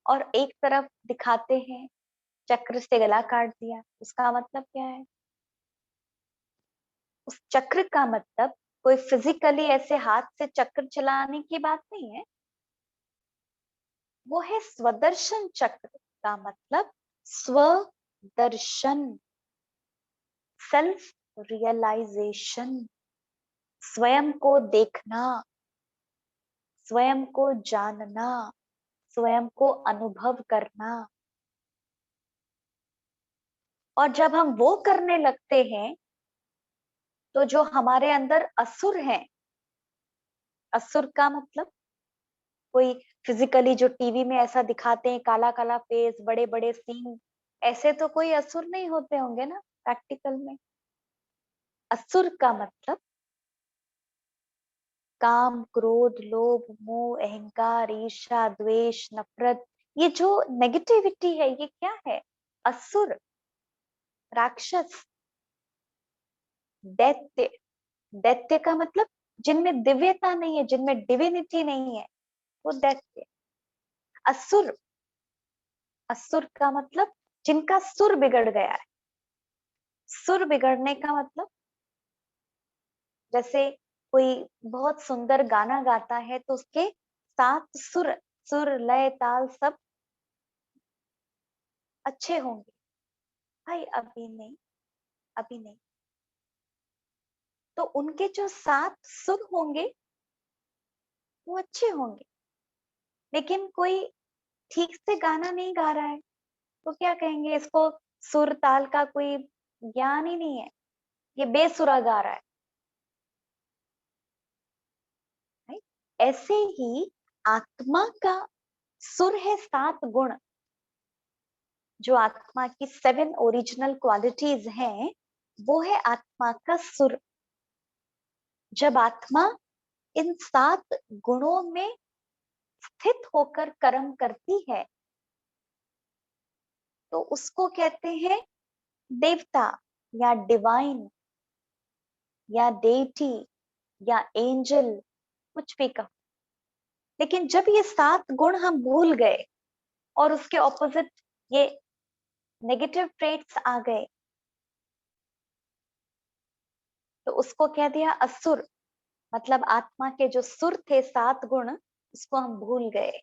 और एक तरफ दिखाते हैं चक्र से गला काट दिया। उसका मतलब क्या है? उस चक्र का मतलब कोई फिजिकली ऐसे हाथ से चक्र चलाने की बात नहीं है, वो है स्वदर्शन चक्र। का मतलब स्वदर्शन, सेल्फ रियलाइजेशन, स्वयं को देखना, स्वयं को जानना, स्वयं को अनुभव करना। और जब हम वो करने लगते हैं तो जो हमारे अंदर असुर हैं, असुर का मतलब कोई फिजिकली जो टीवी में ऐसा दिखाते हैं, काला काला फेस, बड़े बड़े सींग, ऐसे तो कोई असुर नहीं होते होंगे ना प्रैक्टिकल में। असुर का मतलब काम, क्रोध, लोभ, मोह, अहंकार, ईर्ष्या, द्वेष, नफरत, ये जो नेगेटिविटी है, ये क्या है? असुर, राक्षस, दैत्य। दैत्य का मतलब जिनमें दिव्यता नहीं है, जिनमें डिविनिटी नहीं है, वो दैत्य। असुर, असुर का मतलब जिनका सुर बिगड़ गया है। सुर बिगड़ने का मतलब जैसे कोई बहुत सुंदर गाना गाता है तो उसके सात सुर, सुर लय ताल सब अच्छे होंगे। भाई अभी नहीं, अभी नहीं। तो उनके जो सात सुर होंगे वो अच्छे होंगे। लेकिन कोई ठीक से गाना नहीं गा रहा है तो क्या कहेंगे? इसको सुर ताल का कोई ज्ञान ही नहीं है, ये बेसुरा गा रहा है। राइट? ऐसे ही आत्मा का सुर है 7 गुण। जो आत्मा की 7 ओरिजिनल क्वालिटीज हैं, वो है आत्मा का सुर। जब आत्मा इन 7 गुणों में स्थित होकर कर्म करती है तो उसको कहते हैं देवता, या डिवाइन, या डेटी, या एंजल, कुछ भी कहो। लेकिन जब ये 7 गुण हम भूल गए और उसके ऑपोजिट ये नेगेटिव ट्रेट्स आ गए तो उसको कह दिया असुर। मतलब आत्मा के जो सुर थे, 7 गुण, उसको हम भूल गए।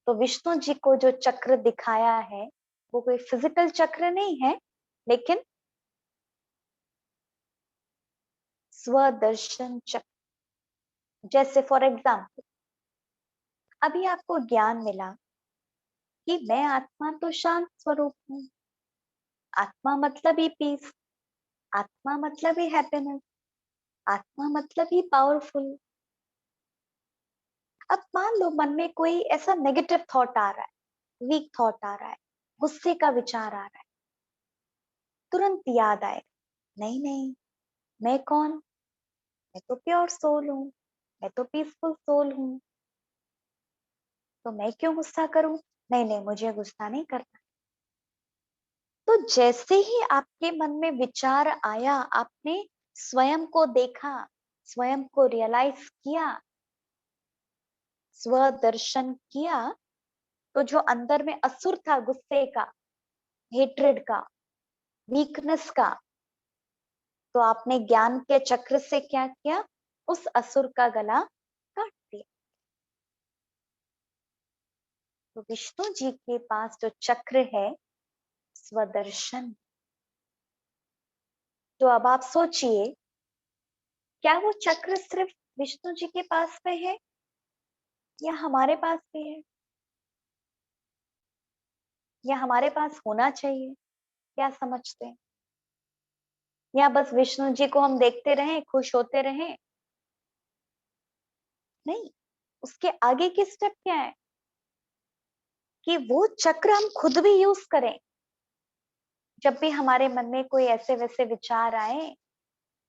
तो विष्णु जी को जो चक्र दिखाया है वो कोई फिजिकल चक्र नहीं है, लेकिन स्वदर्शन चक्र। जैसे फॉर एग्जाम्पल, अभी आपको ज्ञान मिला कि मैं आत्मा तो शांत स्वरूप हूँ, आत्मा मतलब ही पीस, आत्मा मतलब ही हैप्पीनेस, आत्मा मतलब ही पावरफुल। अब मान लो मन में कोई ऐसा नेगेटिव थॉट आ रहा है, वीक थॉट आ रहा है, गुस्से का विचार आ रहा है, तुरंत याद आए, नहीं नहीं, मैं कौन? मैं तो प्योर सोल हूँ, मैं तो पीसफुल सोल हूँ, तो मैं क्यों गुस्सा करूं? नहीं नहीं, मुझे गुस्सा नहीं करना। तो जैसे ही आपके मन में विचार आया, आपने स्वयं को देखा, स्वयं को रियलाइज किया, स्वदर्शन किया, तो जो अंदर में असुर था, गुस्से का, हेट्रेड का, वीकनेस का, तो आपने ज्ञान के चक्र से क्या किया? उस असुर का गला काट दिया। तो विष्णु जी के पास जो चक्र है, स्वदर्शन, तो अब आप सोचिए, क्या वो चक्र सिर्फ विष्णु जी के पास में है या हमारे पास भी है, या हमारे पास होना चाहिए? क्या समझते हैं? या बस विष्णु जी को हम देखते रहें, खुश होते रहें? नहीं, उसके आगे की स्टेप क्या है कि वो चक्र हम खुद भी यूज करें। जब भी हमारे मन में कोई ऐसे वैसे विचार आए,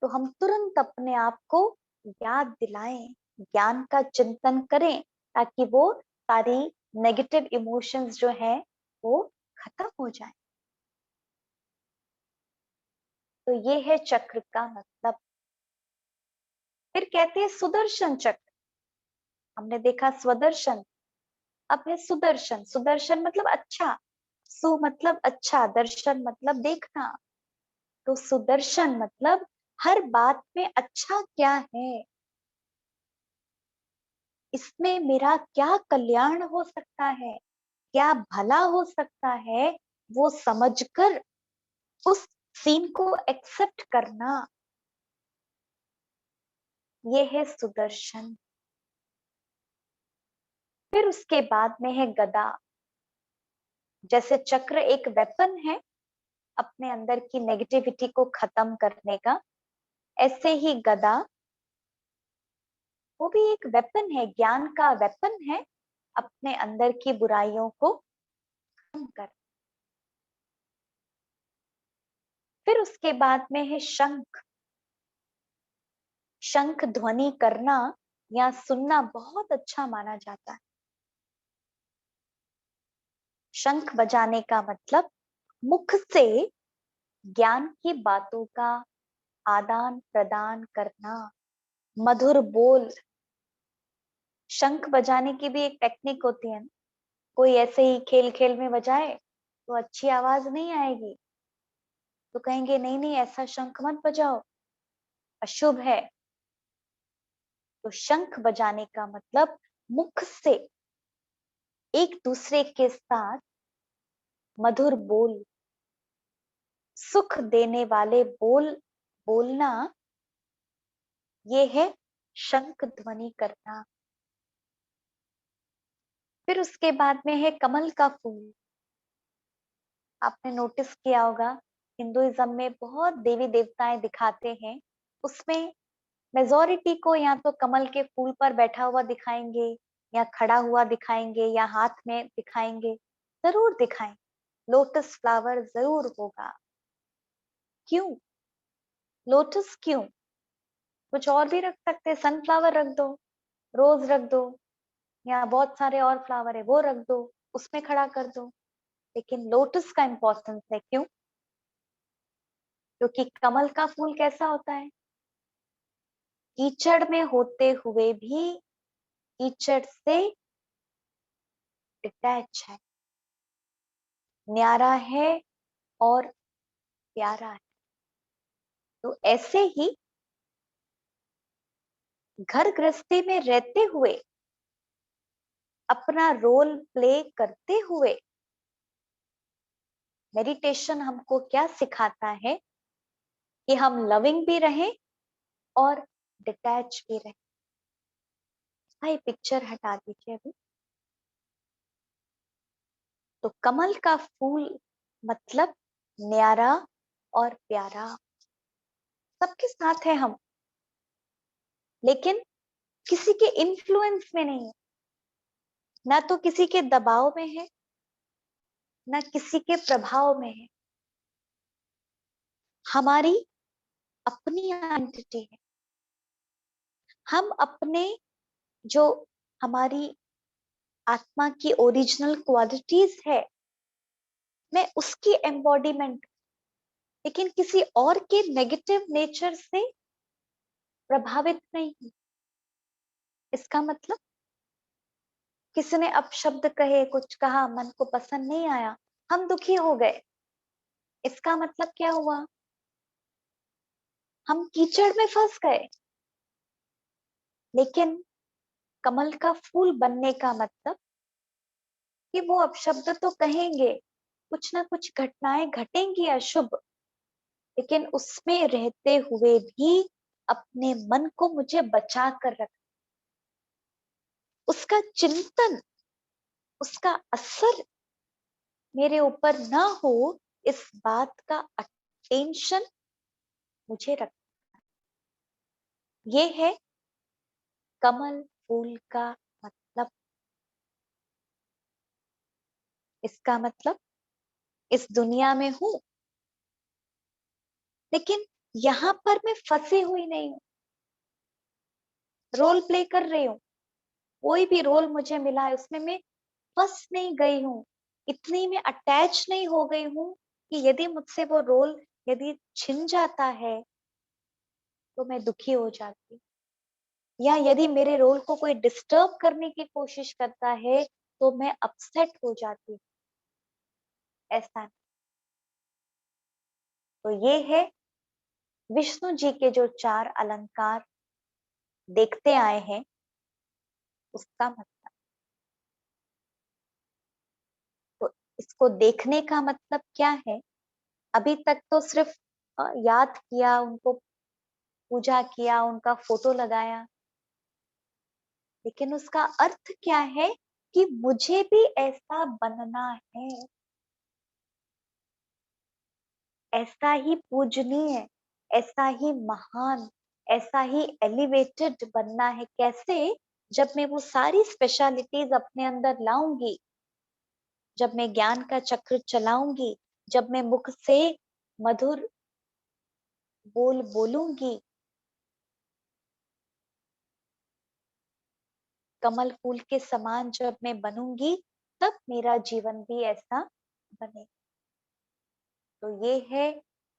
तो हम तुरंत अपने आप को याद दिलाएं, ज्ञान का चिंतन करें, ताकि वो सारी नेगेटिव इमोशंस जो है वो खत्म हो जाए। तो ये है चक्र का मतलब। फिर कहते हैं सुदर्शन चक्र। हमने देखा स्वदर्शन, अब है सुदर्शन। सुदर्शन मतलब अच्छा, सु मतलब अच्छा, दर्शन मतलब देखना। तो सुदर्शन मतलब हर बात में अच्छा क्या है, इसमें मेरा क्या कल्याण हो सकता है, क्या भला हो सकता है, वो समझकर उस सीन को एक्सेप्ट करना, ये है सुदर्शन। फिर उसके बाद में है गदा। जैसे चक्र एक वेपन है अपने अंदर की नेगेटिविटी को खत्म करने का, ऐसे ही गदा वो भी एक वेपन है, ज्ञान का वेपन है, अपने अंदर की बुराइयों को खत्म कर। फिर उसके बाद में है शंख। शंख ध्वनि करना या सुनना बहुत अच्छा माना जाता है। शंख बजाने का मतलब मुख से ज्ञान की बातों का आदान प्रदान करना, मधुर बोल। शंख बजाने की भी एक टेक्निक होती है ना। कोई ऐसे ही खेल खेल में बजाए तो अच्छी आवाज नहीं आएगी, तो कहेंगे नहीं नहीं ऐसा शंख मत बजाओ, अशुभ है। तो शंख बजाने का मतलब मुख से एक दूसरे के साथ मधुर बोल, सुख देने वाले बोल बोलना, ये है शंख ध्वनि करना। फिर उसके बाद में है कमल का फूल। आपने नोटिस किया होगा, हिंदुइज्म में बहुत देवी देवताएं दिखाते हैं, उसमें मेजोरिटी को या तो कमल के फूल पर बैठा हुआ दिखाएंगे, या खड़ा हुआ दिखाएंगे, या हाथ में दिखाएंगे, जरूर दिखाएं। लोटस फ्लावर जरूर होगा। क्यों लोटस? क्यों? कुछ और भी रख सकते, सनफ्लावर रख दो, रोज रख दो, या बहुत सारे और फ्लावर है वो रख दो, उसमें खड़ा कर दो। लेकिन लोटस का इंपॉर्टेंस है, क्यों? क्योंकि कमल का फूल कैसा होता है, कीचड़ में होते हुए भी कीचड़ से डिटैच है, न्यारा है और प्यारा है। तो ऐसे ही घर गृहस्थी में रहते हुए, अपना रोल प्ले करते हुए, मेडिटेशन हमको क्या सिखाता है कि हम लविंग भी रहें और डिटैच भी रहें। भाई पिक्चर हटा दीजिए अभी। तो कमल का फूल मतलब न्यारा और प्यारा, सबके साथ है हम, लेकिन किसी के इन्फ्लुएंस में नहीं है, ना तो किसी के दबाव में है, ना किसी के प्रभाव में है। हमारी अपनी आइडेंटिटी है। हम अपने जो हमारी आत्मा की ओरिजिनल क्वालिटीज है, मैं उसकी एम्बॉडीमेंट, लेकिन किसी और के नेगेटिव नेचर से प्रभावित नहीं हूं। इसका मतलब किसी ने अपशब्द कहे, कुछ कहा, मन को पसंद नहीं आया, हम दुखी हो गए, इसका मतलब क्या हुआ? हम कीचड़ में फंस गए। लेकिन कमल का फूल बनने का मतलब कि वो अपशब्द तो कहेंगे, कुछ ना कुछ घटनाएं घटेंगी अशुभ, लेकिन उसमें रहते हुए भी अपने मन को मुझे बचा कर रख, उसका चिंतन, उसका असर मेरे ऊपर ना हो, इस बात का अटेंशन मुझे रख। ये है कमल फूल का मतलब। इसका मतलब इस दुनिया में हूं, लेकिन यहाँ पर मैं फंसी हुई नहीं हूँ, रोल प्ले कर रही हूँ। कोई भी रोल मुझे मिला है उसमें मैं फंस नहीं गई हूँ, इतनी मैं अटैच नहीं हो गई हूँ कि यदि मुझसे वो रोल यदि छिन जाता है तो मैं दुखी हो जाती, या यदि मेरे रोल को कोई डिस्टर्ब करने की कोशिश करता है तो मैं अपसेट हो जाती। ऐसा नहीं। तो ये है विष्णु जी के जो चार अलंकार देखते आए हैं, उसका मतलब। तो इसको देखने का मतलब क्या है? अभी तक तो सिर्फ याद किया, उनको पूजा किया, उनका फोटो लगाया, लेकिन उसका अर्थ क्या है कि मुझे भी ऐसा बनना है, ऐसा ही पूजनीय, ऐसा ही महान, ऐसा ही एलिवेटेड बनना है। कैसे? जब मैं वो सारी स्पेशलिटीज अपने अंदर लाऊंगी, जब मैं ज्ञान का चक्र चलाऊंगी, जब मैं मुख से मधुर बोल बोलूंगी, कमल फूल के समान जब मैं बनूंगी, तब मेरा जीवन भी ऐसा बने। तो ये है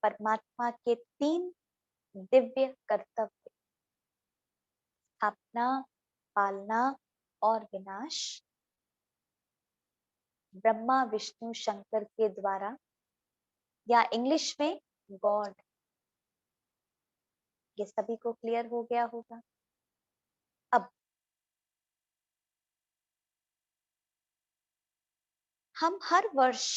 परमात्मा के तीन दिव्य कर्तव्य: स्थापना, पालना और विनाश। ब्रह्मा विष्णु शंकर के द्वारा, या इंग्लिश में गॉड। ये सभी को क्लियर हो गया होगा। अब हम हर वर्ष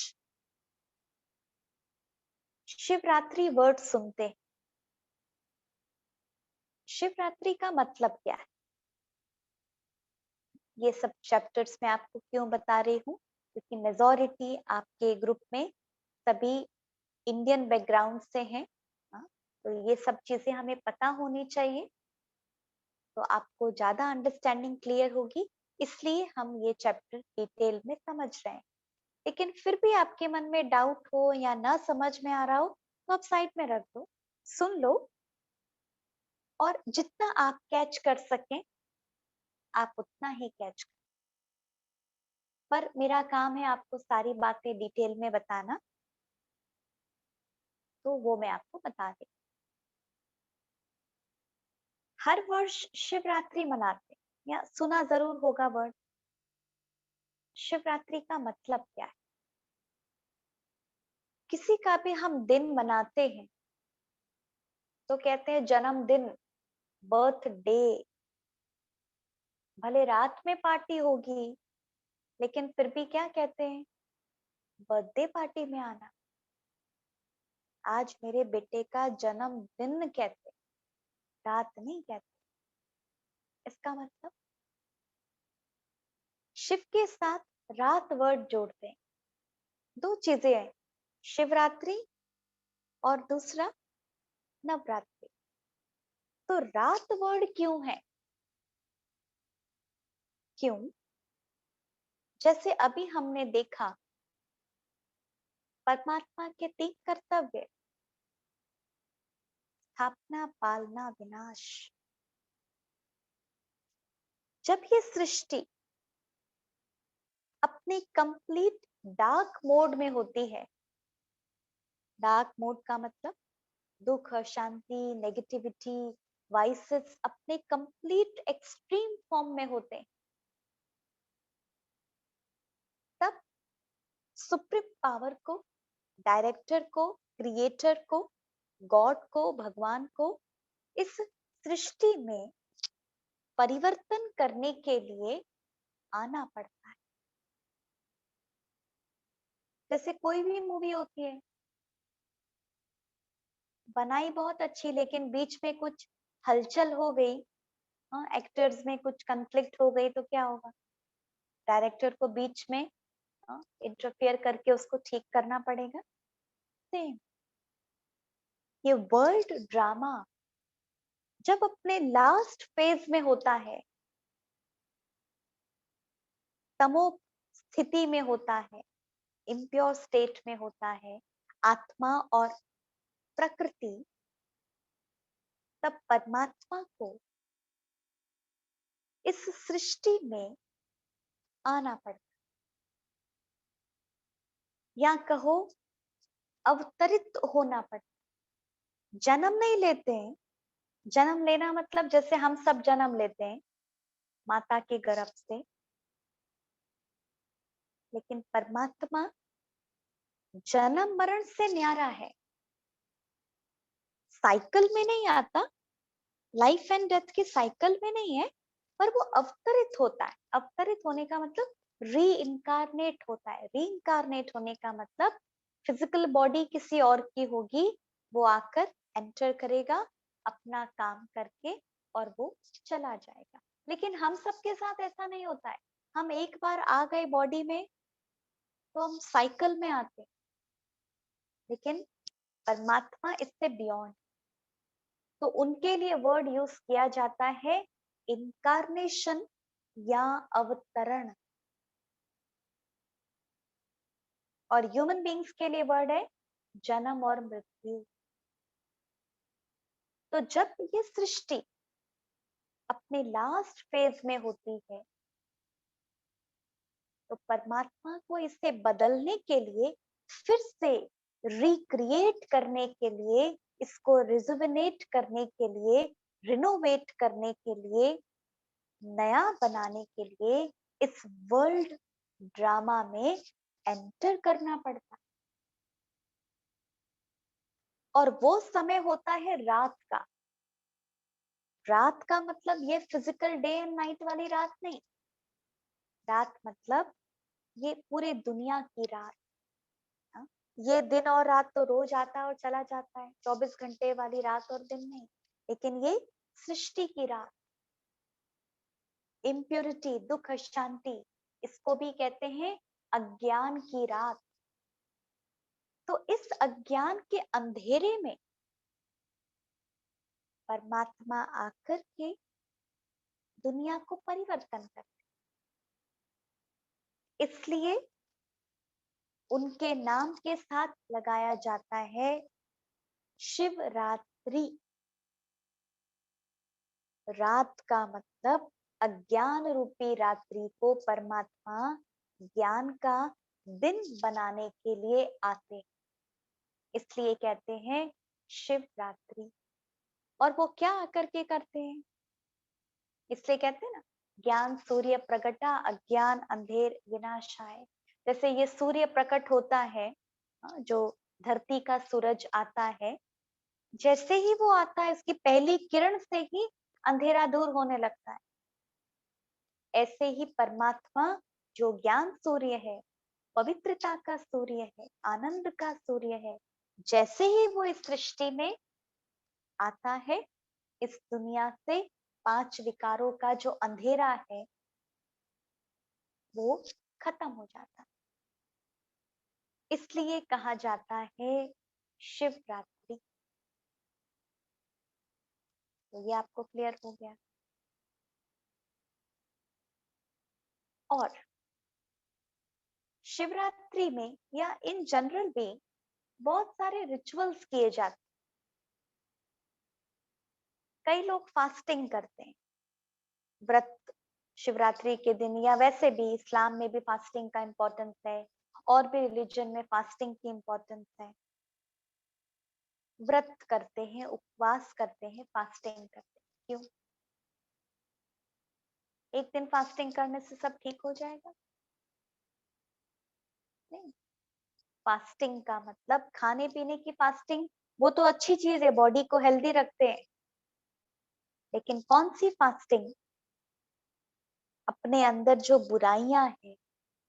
शिवरात्रि वर्ड सुनते हैं। शिवरात्रि का मतलब क्या है? ये सब चैप्टर्स में आपको क्यों बता रही हूँ? क्योंकि मेजॉरिटी आपके ग्रुप में सभी इंडियन बैकग्राउंड से हैं। हाँ, तो ये सब चीजें हमें पता होनी चाहिए, तो आपको ज्यादा अंडरस्टैंडिंग क्लियर होगी। इसलिए हम ये चैप्टर डिटेल में समझ रहे हैं। लेकिन फिर भी आपके मन में डाउट हो या ना समझ में आ रहा हो, तो आप साइड में रख दो, सुन लो, और जितना आप कैच कर सकें आप उतना ही कैच करें। पर मेरा काम है आपको सारी बातें डिटेल में बताना, तो वो मैं आपको बता दे। हर वर्ष शिवरात्रि मनाते हैं, या सुना जरूर होगा वर्ड। शिवरात्रि का मतलब क्या है? किसी का भी हम दिन मनाते हैं तो कहते हैं जन्मदिन, बर्थडे। भले रात में पार्टी होगी, लेकिन फिर भी क्या कहते हैं? बर्थडे पार्टी में आना। आज मेरे बेटे का जन्मदिन कहते हैं, रात नहीं कहते। इसका मतलब शिव के साथ रात वर्ड जोड़ते हैं। दो चीजें हैं, शिवरात्रि और दूसरा नवरात्रि। तो रात वर्ड क्यों है? क्यों? जैसे अभी हमने देखा, परमात्मा के तीन कर्तव्य: स्थापना, पालना, विनाश। जब ये सृष्टि अपने कंप्लीट डार्क मोड में होती है, डार्क मोड का मतलब दुख, अशांति, नेगेटिविटी, वाइसेस अपने कंप्लीट एक्सट्रीम फॉर्म में होते हैं, तब सुप्रीम पावर को, डायरेक्टर को, क्रिएटर को, गॉड को, भगवान को इस सृष्टि में परिवर्तन करने के लिए आना पड़ता है। जैसे कोई भी मूवी होती है, बनाई बहुत अच्छी, लेकिन बीच में कुछ हलचल हो गई, हाँ, एक्टर्स में कुछ कन्फ्लिक्ट हो गई तो क्या होगा? डायरेक्टर को बीच में इंटरफियर करके उसको ठीक करना पड़ेगा। सेम, ये वर्ल्ड ड्रामा जब अपने लास्ट फेज में होता है, तमो स्थिति में होता है, इम्प्योर स्टेट में होता है, आत्मा और प्रकृति, तब परमात्मा को इस सृष्टि में आना पड़ता, या कहो अवतरित होना पड़ता। जन्म नहीं लेते हैं, जन्म लेना मतलब जैसे हम सब जन्म लेते हैं माता के गर्भ से, लेकिन परमात्मा जन्म मरण से न्यारा है, साइकिल में नहीं आता, लाइफ एंड डेथ की साइकिल में नहीं है, पर वो अवतरित होता है। अवतरित होने का मतलब री इनकारनेट होता है। री इनकारनेट होने का मतलब फिजिकल बॉडी किसी और की होगी, वो आकर एंटर करेगा अपना काम करके और वो चला जाएगा। लेकिन हम सबके साथ ऐसा नहीं होता है। हम एक बार आ गए बॉडी में तो हम साइकिल में आते हैं, लेकिन परमात्मा इससे बियॉन्ड, तो उनके लिए वर्ड यूज किया जाता है इनकारनेशन या अवतरण, और ह्यूमन बींग्स के लिए वर्ड है जन्म और मृत्यु। तो जब ये सृष्टि अपने लास्ट फेज में होती है, तो परमात्मा को इसे बदलने के लिए, फिर से रिक्रिएट करने के लिए, इसको रिजुविनेट करने के लिए, रिनोवेट करने के लिए, नया बनाने के लिए इस वर्ल्ड ड्रामा में एंटर करना पड़ता। और वो समय होता है रात का। रात का मतलब ये फिजिकल डे एंड नाइट वाली रात नहीं, रात मतलब ये पूरे दुनिया की रात। हाँ? ये दिन और रात तो रोज आता है और चला जाता है, 24 घंटे वाली रात और दिन नहीं, लेकिन ये सृष्टि की रात, इम्प्योरिटी, दुख, अशांति, इसको भी कहते हैं अज्ञान की रात। तो इस अज्ञान के अंधेरे में परमात्मा आकर के दुनिया को परिवर्तन करते, इसलिए उनके नाम के साथ लगाया जाता है शिवरात्रि। रात का मतलब अज्ञान रूपी रात्रि को परमात्मा ज्ञान का दिन बनाने के लिए आते हैं, इसलिए कहते हैं शिवरात्रि। और वो क्या आकर के करते हैं, इसलिए कहते हैं ना, ज्ञान सूर्य प्रगटा अज्ञान अंधेर विनाशाय। जैसे ये सूर्य प्रकट होता है, जो धरती का सूरज आता है, जैसे ही वो आता है उसकी पहली किरण से ही अंधेरा दूर होने लगता है। ऐसे ही परमात्मा जो ज्ञान सूर्य है, पवित्रता का सूर्य है, आनंद का सूर्य है, जैसे ही वो इस सृष्टि में आता है, इस दुनिया से 5 विकारों का जो अंधेरा है वो खत्म हो जाता है। इसलिए कहा जाता है शिवरात्रि। तो ये आपको क्लियर हो गया। और शिवरात्रि में या इन जनरल भी बहुत सारे रिचुअल्स किए जाते हैं। कई लोग फास्टिंग करते हैं, व्रत, शिवरात्रि के दिन, या वैसे भी इस्लाम में भी फास्टिंग का इम्पोर्टेंस है, और भी रिलीजन में फास्टिंग की इम्पोर्टेंस है। व्रत करते हैं, उपवास करते हैं, फास्टिंग करते हैं। क्यों? एक दिन फास्टिंग करने से सब ठीक हो जाएगा? नहीं। फास्टिंग का मतलब खाने पीने की फास्टिंग, वो तो अच्छी चीज है, बॉडी को हेल्दी रखते हैं, लेकिन कौन सी फास्टिंग? अपने अंदर जो बुराइयां हैं,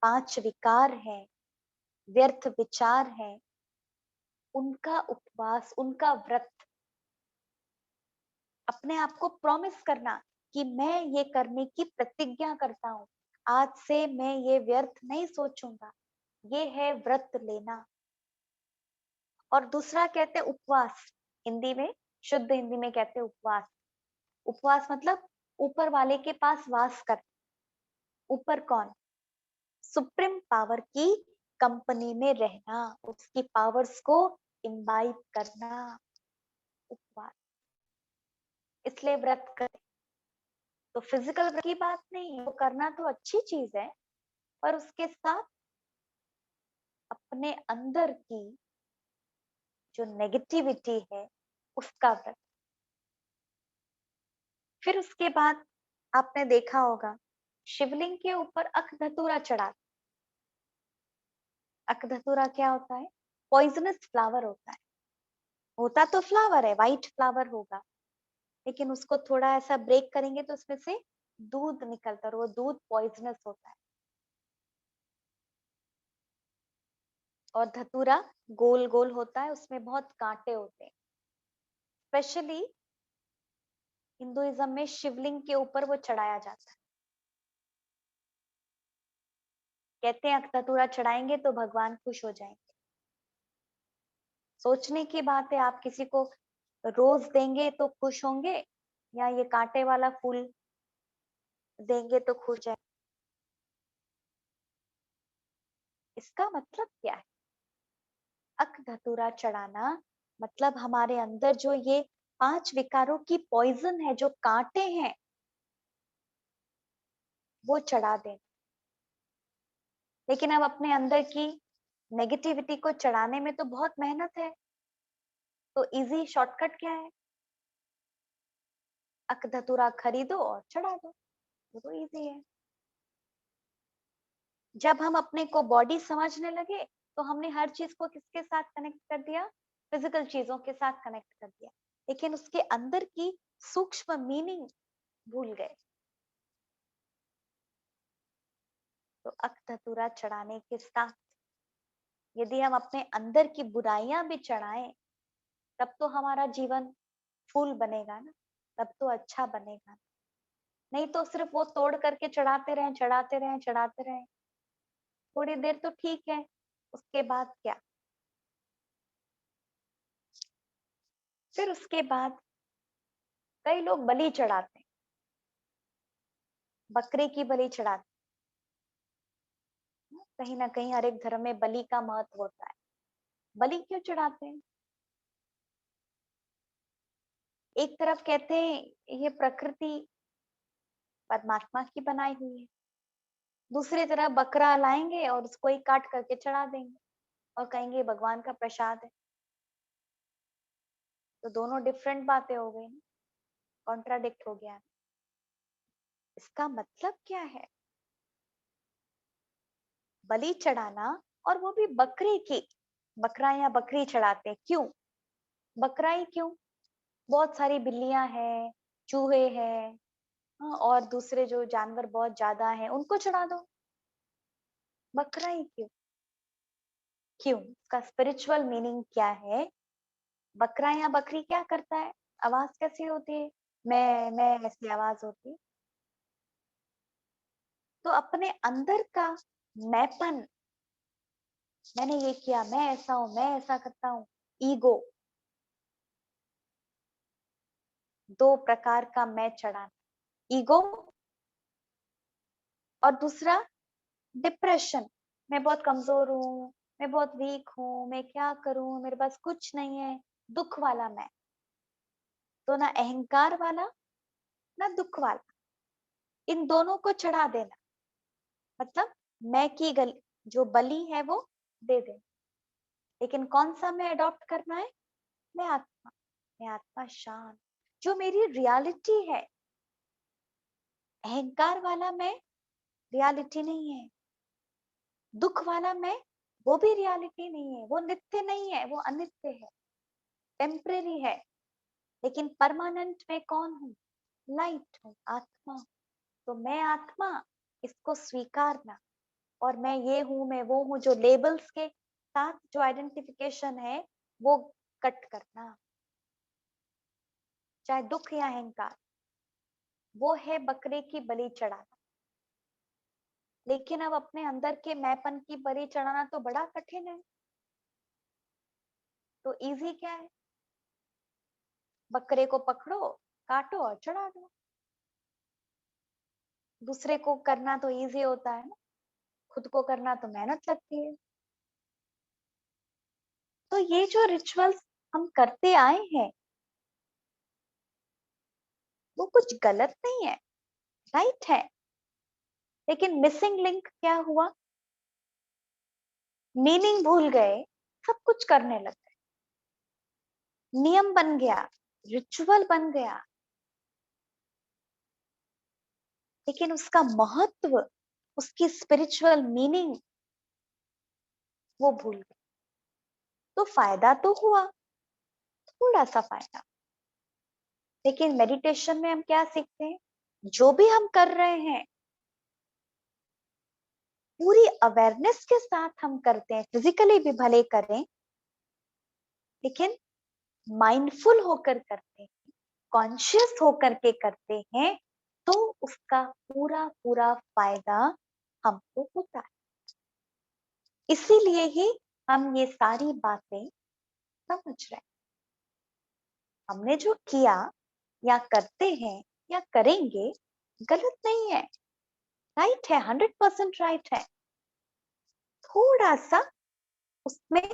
5 विकार हैं, व्यर्थ विचार है, उनका उपवास, उनका व्रत, अपने आप को प्रॉमिस करना कि मैं ये करने की प्रतिज्ञा करता हूँ, आज से मैं ये व्यर्थ नहीं सोचूंगा, ये है व्रत लेना। और दूसरा कहते हैं उपवास, हिंदी में, शुद्ध हिंदी में कहते हैं उपवास। उपवास मतलब ऊपर वाले के पास वास कर। ऊपर कौन? सुप्रीम पावर की कंपनी में रहना, उसकी पावर्स को इम्बाइब करना, उपवास। इसलिए व्रत कर, तो फिजिकल व्रत की बात नहीं है, वो करना तो अच्छी चीज है, पर उसके साथ अपने अंदर की जो नेगेटिविटी है उसका व्रत। फिर उसके बाद आपने देखा होगा शिवलिंग के ऊपर अक धतूरा चढ़ा। अक धतूरा क्या होता है? पॉइजनस फ्लावर होता है। होता तो फ्लावर है, व्हाइट फ्लावर होगा, लेकिन उसको थोड़ा ऐसा ब्रेक करेंगे तो उसमें से दूध निकलता है, और वो दूध पॉइजनस होता है। और धतूरा गोल गोल होता है, उसमें बहुत कांटे होते हैं। स्पेशली हिंदुइज्म में शिवलिंग के ऊपर वो चढ़ाया जाता है। कहते हैं अकधतूरा चढ़ाएंगे तो भगवान खुश हो जाएंगे। सोचने की बात है, आप किसी को रोज देंगे तो खुश होंगे, या ये कांटे वाला फूल देंगे तो खुश जाए? इसका मतलब क्या है? अक धतूरा चढ़ाना मतलब हमारे अंदर जो ये 5 विकारों की पॉइजन है, जो कांटे हैं, वो चढ़ा दें। लेकिन अब अपने अंदर की नेगेटिविटी को चढ़ाने में तो बहुत मेहनत है, तो इजी शॉर्टकट क्या है? अक धतूरा खरीदो और चढ़ा दो, वो तो इजी है। जब हम अपने को बॉडी समझने लगे तो हमने हर चीज को किसके साथ कनेक्ट कर दिया? फिजिकल चीजों के साथ कनेक्ट कर दिया, लेकिन उसके अंदर की सूक्ष्म मीनिंग भूल गए। तो अक धतूरा चढ़ाने के साथ यदि हम अपने अंदर की बुराइयां भी चढ़ाएं, तब तो हमारा जीवन फूल बनेगा ना, तब तो अच्छा बनेगा। नहीं तो सिर्फ वो तोड़ करके चढ़ाते रहें, चढ़ाते रहें, चढ़ाते रहें, थोड़ी देर तो ठीक है, उसके बाद क्या? फिर उसके बाद कई लोग बलि चढ़ाते हैं, बकरे की बलि चढ़ाते हैं। कहीं ना कहीं हर एक धर्म में बलि का महत्व होता है। बलि क्यों चढ़ाते हैं? एक तरफ कहते हैं ये प्रकृति परमात्मा की बनाई हुई है, दूसरी तरफ बकरा लाएंगे और उसको ही काट करके चढ़ा देंगे और कहेंगे भगवान का प्रसाद है। तो दोनों डिफरेंट बातें हो गई ना, कॉन्ट्राडिक्ट हो गया। इसका मतलब क्या है? बलि चढ़ाना, और वो भी बकरे की, बकरा या बकरी चढ़ाते हैं, क्यों? बकरा ही क्यों? बहुत सारी बिल्लियां हैं, चूहे हैं, हाँ, और दूसरे जो जानवर बहुत ज्यादा हैं उनको चढ़ा दो। बकरा ही क्यों? क्यों? इसका स्पिरिचुअल मीनिंग क्या है? बकरा या बकरी क्या करता है? आवाज कैसी होती है? मैं ऐसी आवाज होती है। तो अपने अंदर का मैंपन, मैंने ये किया, मैं ऐसा हूं, मैं ऐसा करता हूँ, ईगो, दो प्रकार का मैं चढ़ाना, ईगो, और दूसरा डिप्रेशन। मैं बहुत कमजोर हूँ, मैं बहुत वीक हूँ, मैं क्या करूं, मेरे पास कुछ नहीं है, दुख वाला मैं। तो ना अहंकार वाला, ना दुख वाला, इन दोनों को चढ़ा देना, मतलब मैं की गल जो बलि है वो दे दे। लेकिन कौन सा मैं अडॉप्ट करना है? मैं आत्मा, मैं आत्मा शांत, जो मेरी रियलिटी है। अहंकार वाला मैं रियलिटी नहीं है, दुख वाला मैं वो भी रियलिटी नहीं है, वो नित्य नहीं है, वो अनित्य है, टेम्परेरी है। लेकिन परमानेंट में कौन हूँ? लाइट हूँ, आत्मा। तो मैं आत्मा, इसको स्वीकारना। और मैं ये हूँ, मैं वो हूँ, जो लेबल्स के साथ जो आइडेंटिफिकेशन है, वो कट करना, चाहे दुख या अहंकार, वो है बकरे की बलि चढ़ाना। लेकिन अब अपने अंदर के मैंपन की बलि चढ़ाना तो बड़ा कठिन है। तो इजी क्या है, बकरे को पकड़ो, काटो और चढ़ा दो। दूसरे को करना तो इजी होता है ना, खुद को करना तो मेहनत लगती है। तो ये जो रिचुअल्स हम करते आए हैं वो कुछ गलत नहीं है, राइट है। लेकिन मिसिंग लिंक क्या हुआ, मीनिंग भूल गए, सब कुछ करने लग गए, नियम बन गया, रिचुअल बन गया, लेकिन उसका महत्व, उसकी स्पिरिचुअल मीनिंग वो भूल गए। तो फायदा तो हुआ, थोड़ा सा फायदा, लेकिन मेडिटेशन में हम क्या सीखते हैं, जो भी हम कर रहे हैं पूरी अवेयरनेस के साथ हम करते हैं, फिजिकली भी भले करें लेकिन माइंडफुल होकर करते हैं, कॉन्शियस होकर के करते हैं, तो उसका पूरा पूरा फायदा हमको होता है। इसीलिए ही हम ये सारी बातें समझ रहे हैं। हमने जो किया या करते हैं या करेंगे गलत नहीं है, राइट है, 100% राइट है। थोड़ा सा उसमें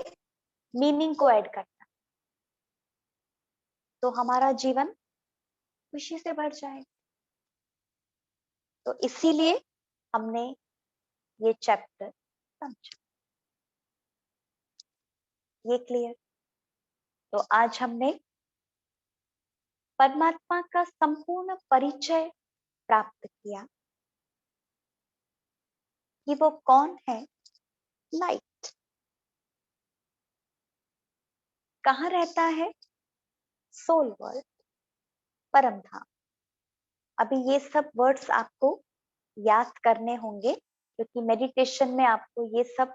मीनिंग को ऐड करना तो हमारा जीवन खुशी से भर जाए। तो इसीलिए हमने ये चैप्टर समझा, ये क्लियर। तो आज हमने परमात्मा का संपूर्ण परिचय प्राप्त किया कि वो कौन है, लाइट, कहाँ रहता है, सोल वर्ल्ड, परम धाम। अभी ये सब वर्ड्स आपको याद करने होंगे क्योंकि मेडिटेशन में आपको ये सब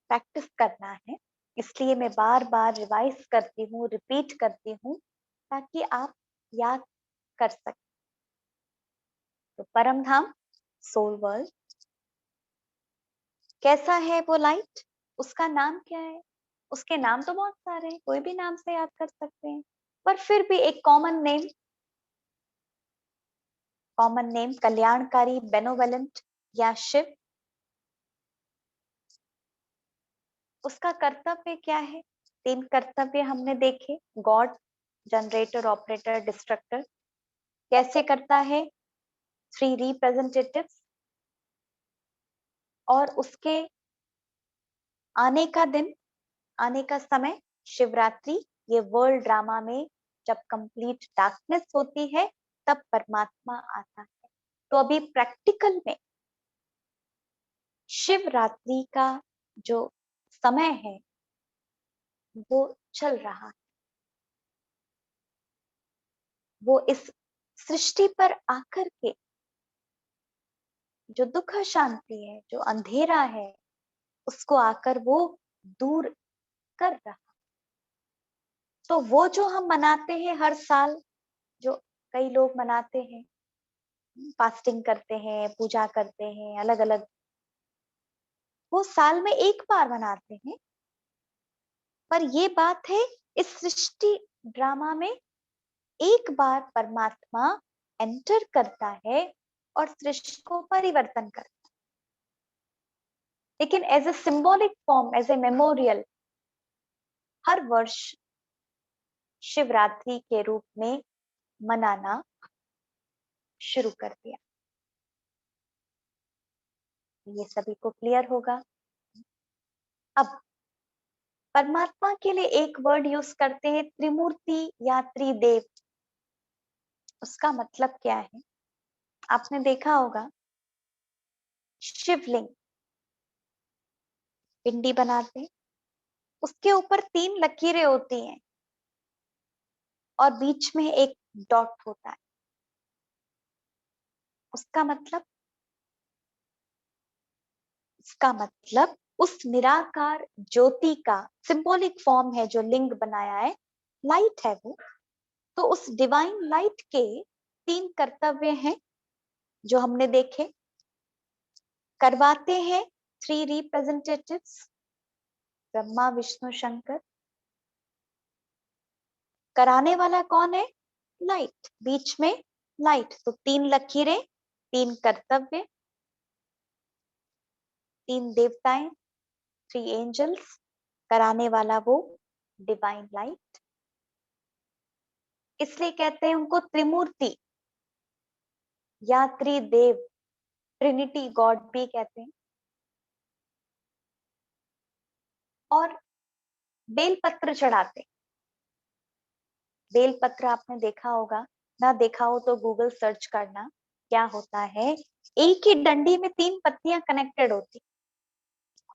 प्रैक्टिस करना है। इसलिए मैं बार बार रिवाइज करती हूँ, रिपीट करती हूँ ताकि आप याद कर सकें। तो परम धाम, सोल वर्ल्ड, कैसा है वो लाइट, उसका नाम क्या है, उसके नाम तो बहुत सारे हैं, कोई भी नाम से याद कर सकते हैं, पर फिर भी एक कॉमन नेम कल्याणकारी, बेनोवेलेंट या शिव। उसका कर्तव्य क्या है, 3 कर्तव्य हमने देखे, गॉड, जनरेटर, ऑपरेटर, डिस्ट्रक्टर। कैसे करता है, 3 रिप्रेजेंटेटिव्स, और उसके आने का दिन, आने का समय शिवरात्रि। ये वर्ल्ड ड्रामा में जब कंप्लीट डार्कनेस होती है तब परमात्मा आता है। तो अभी प्रैक्टिकल में शिवरात्रि का जो समय है वो चल रहा है। वो इस सृष्टि पर आकर के जो दुख शांति है, जो अंधेरा है, उसको आकर वो दूर कर रहा। तो वो जो हम मनाते हैं हर साल, जो कई लोग मनाते हैं, फास्टिंग करते हैं, पूजा करते हैं, अलग अलग, वो साल में एक बार मनाते हैं। पर ये बात है, इस सृष्टि ड्रामा में एक बार परमात्मा एंटर करता है और सृष्टि को परिवर्तन करता है। लेकिन as a symbolic form, as a memorial, हर वर्ष शिवरात्रि के रूप में मनाना शुरू कर दिया। ये सभी को क्लियर होगा। अब परमात्मा के लिए एक वर्ड यूज करते हैं, त्रिमूर्ति या त्रिदेव। उसका मतलब क्या है, आपने देखा होगा, शिवलिंग पिंडी बनाते हैं, उसके ऊपर 3 लकीरें होती हैं और बीच में एक डॉट होता है। उसका मतलब उस निराकार ज्योति का सिंबॉलिक फॉर्म है, जो लिंग बनाया है, लाइट है वो। तो उस डिवाइन लाइट के 3 कर्तव्य हैं जो हमने देखे। करवाते हैं 3 रिप्रेजेंटेटिव्स, ब्रह्मा विष्णु शंकर। कराने वाला कौन है? लाइट, बीच में लाइट। तो 3 लकीरें, 3 कर्तव्य, 3 देवताएं, 3 एंजल्स। कराने वाला वो डिवाइन लाइट। इसलिए कहते हैं उनको त्रिमूर्ति या त्रिदेव, ट्रिनिटी गॉड भी कहते हैं। और बेलपत्र चढ़ाते हैं। बेलपत्र आपने देखा होगा, ना देखा हो तो गूगल सर्च करना। क्या होता है, एक ही डंडी में 3 पत्तियां कनेक्टेड होती,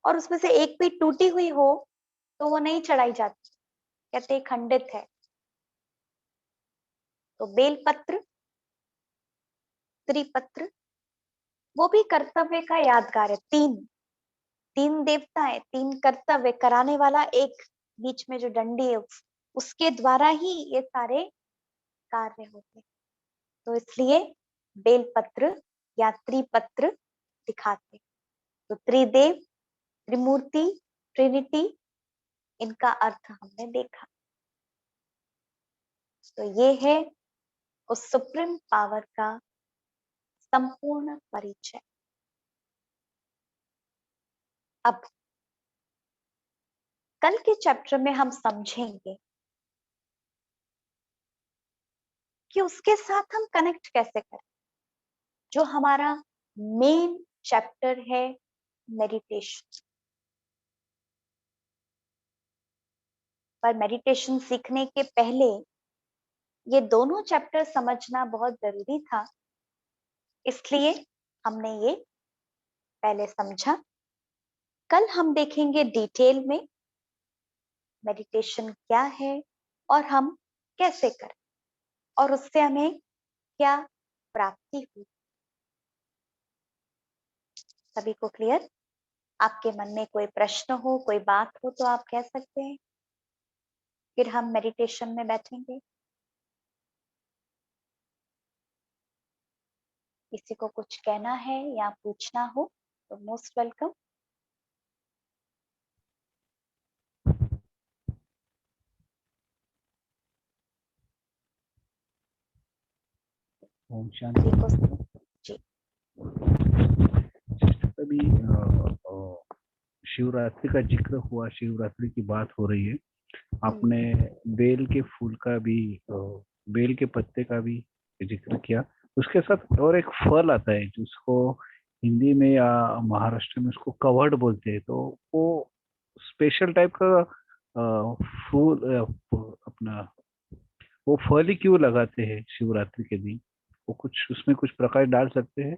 और उसमें से एक भी टूटी हुई हो तो वो नहीं चढ़ाई जाती, कहते खंडित है। तो बेलपत्र, त्रिपत्र, वो भी कर्तव्य का यादगार है। 3 देवता है, 3 कर्तव्य, कराने वाला एक, बीच में जो डंडी है उसके द्वारा ही ये सारे कार्य होते। तो इसलिए बेलपत्र या त्रिपत्र दिखाते। तो त्रिदेव, त्रिमूर्ति, ट्रिनिटी, इनका अर्थ हमने देखा। तो ये है उस सुप्रीम पावर का संपूर्ण परिचय। अब कल के चैप्टर में हम समझेंगे कि उसके साथ हम कनेक्ट कैसे करें। जो हमारा मेन चैप्टर है मेडिटेशन, पर मेडिटेशन सीखने के पहले ये दोनों चैप्टर समझना बहुत जरूरी था, इसलिए हमने ये पहले समझा। कल हम देखेंगे डिटेल में मेडिटेशन क्या है और हम कैसे करें, और उससे हमें क्या प्राप्ति हुई। सभी को क्लियर? आपके मन में कोई प्रश्न हो, कोई बात हो तो आप कह सकते हैं, फिर हम मेडिटेशन में बैठेंगे। किसी को कुछ कहना है या पूछना हो तो मोस्ट वेलकम। ओम जी शांति। को जी अभी शिवरात्रि का जिक्र हुआ, शिवरात्रि की बात हो रही है। आपने बेल के फूल का भी, बेल के पत्ते का भी जिक्र किया। उसके साथ और एक फल आता है जिसको हिंदी में या महाराष्ट्र में उसको कवड़ बोलते हैं। तो वो स्पेशल टाइप का फूल, अपना वो फल ही क्यों लगाते हैं शिवरात्रि के दिन? वो कुछ उसमें कुछ प्रकाश डाल सकते हैं?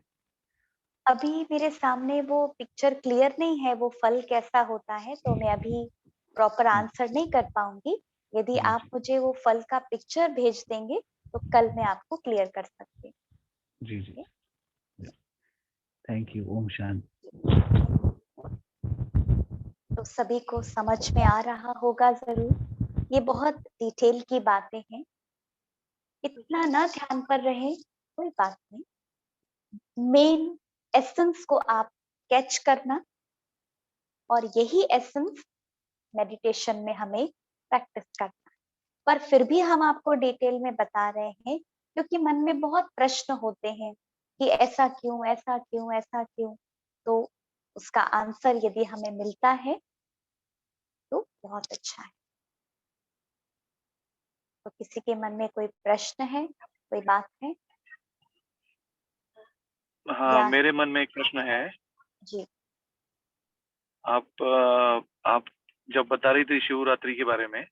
अभी मेरे सामने वो पिक्चर क्लियर नहीं है, वो फल कैसा होता है, तो मैं अभी प्रॉपर आंसर नहीं कर पाऊंगी। यदि जी आप मुझे वो फल का पिक्चर भेज देंगे तो कल मैं आपको क्लियर कर सकती हूँ। जी जी। Thank you. ओम शांति। तो सभी को समझ में आ रहा होगा जरूर। ये बहुत डिटेल की बातें हैं, इतना ना ध्यान पर रहे कोई बात नहीं। मेन एसेंस को आप कैच करना, और यही एसेंस मेडिटेशन में हमें प्रैक्टिस करना है। पर फिर भी हम आपको डिटेल में बता रहे हैं क्योंकि मन में बहुत प्रश्न होते हैं कि ऐसा क्यों, ऐसा क्यों, ऐसा क्यों। तो उसका आंसर यदि हमें मिलता है तो बहुत अच्छा है। तो किसी के मन में कोई प्रश्न है, कोई बात है? हाँ, या मेरे मन में एक प्रश्न है। जी आप जब बता रही थी शिवरात्रि के बारे में,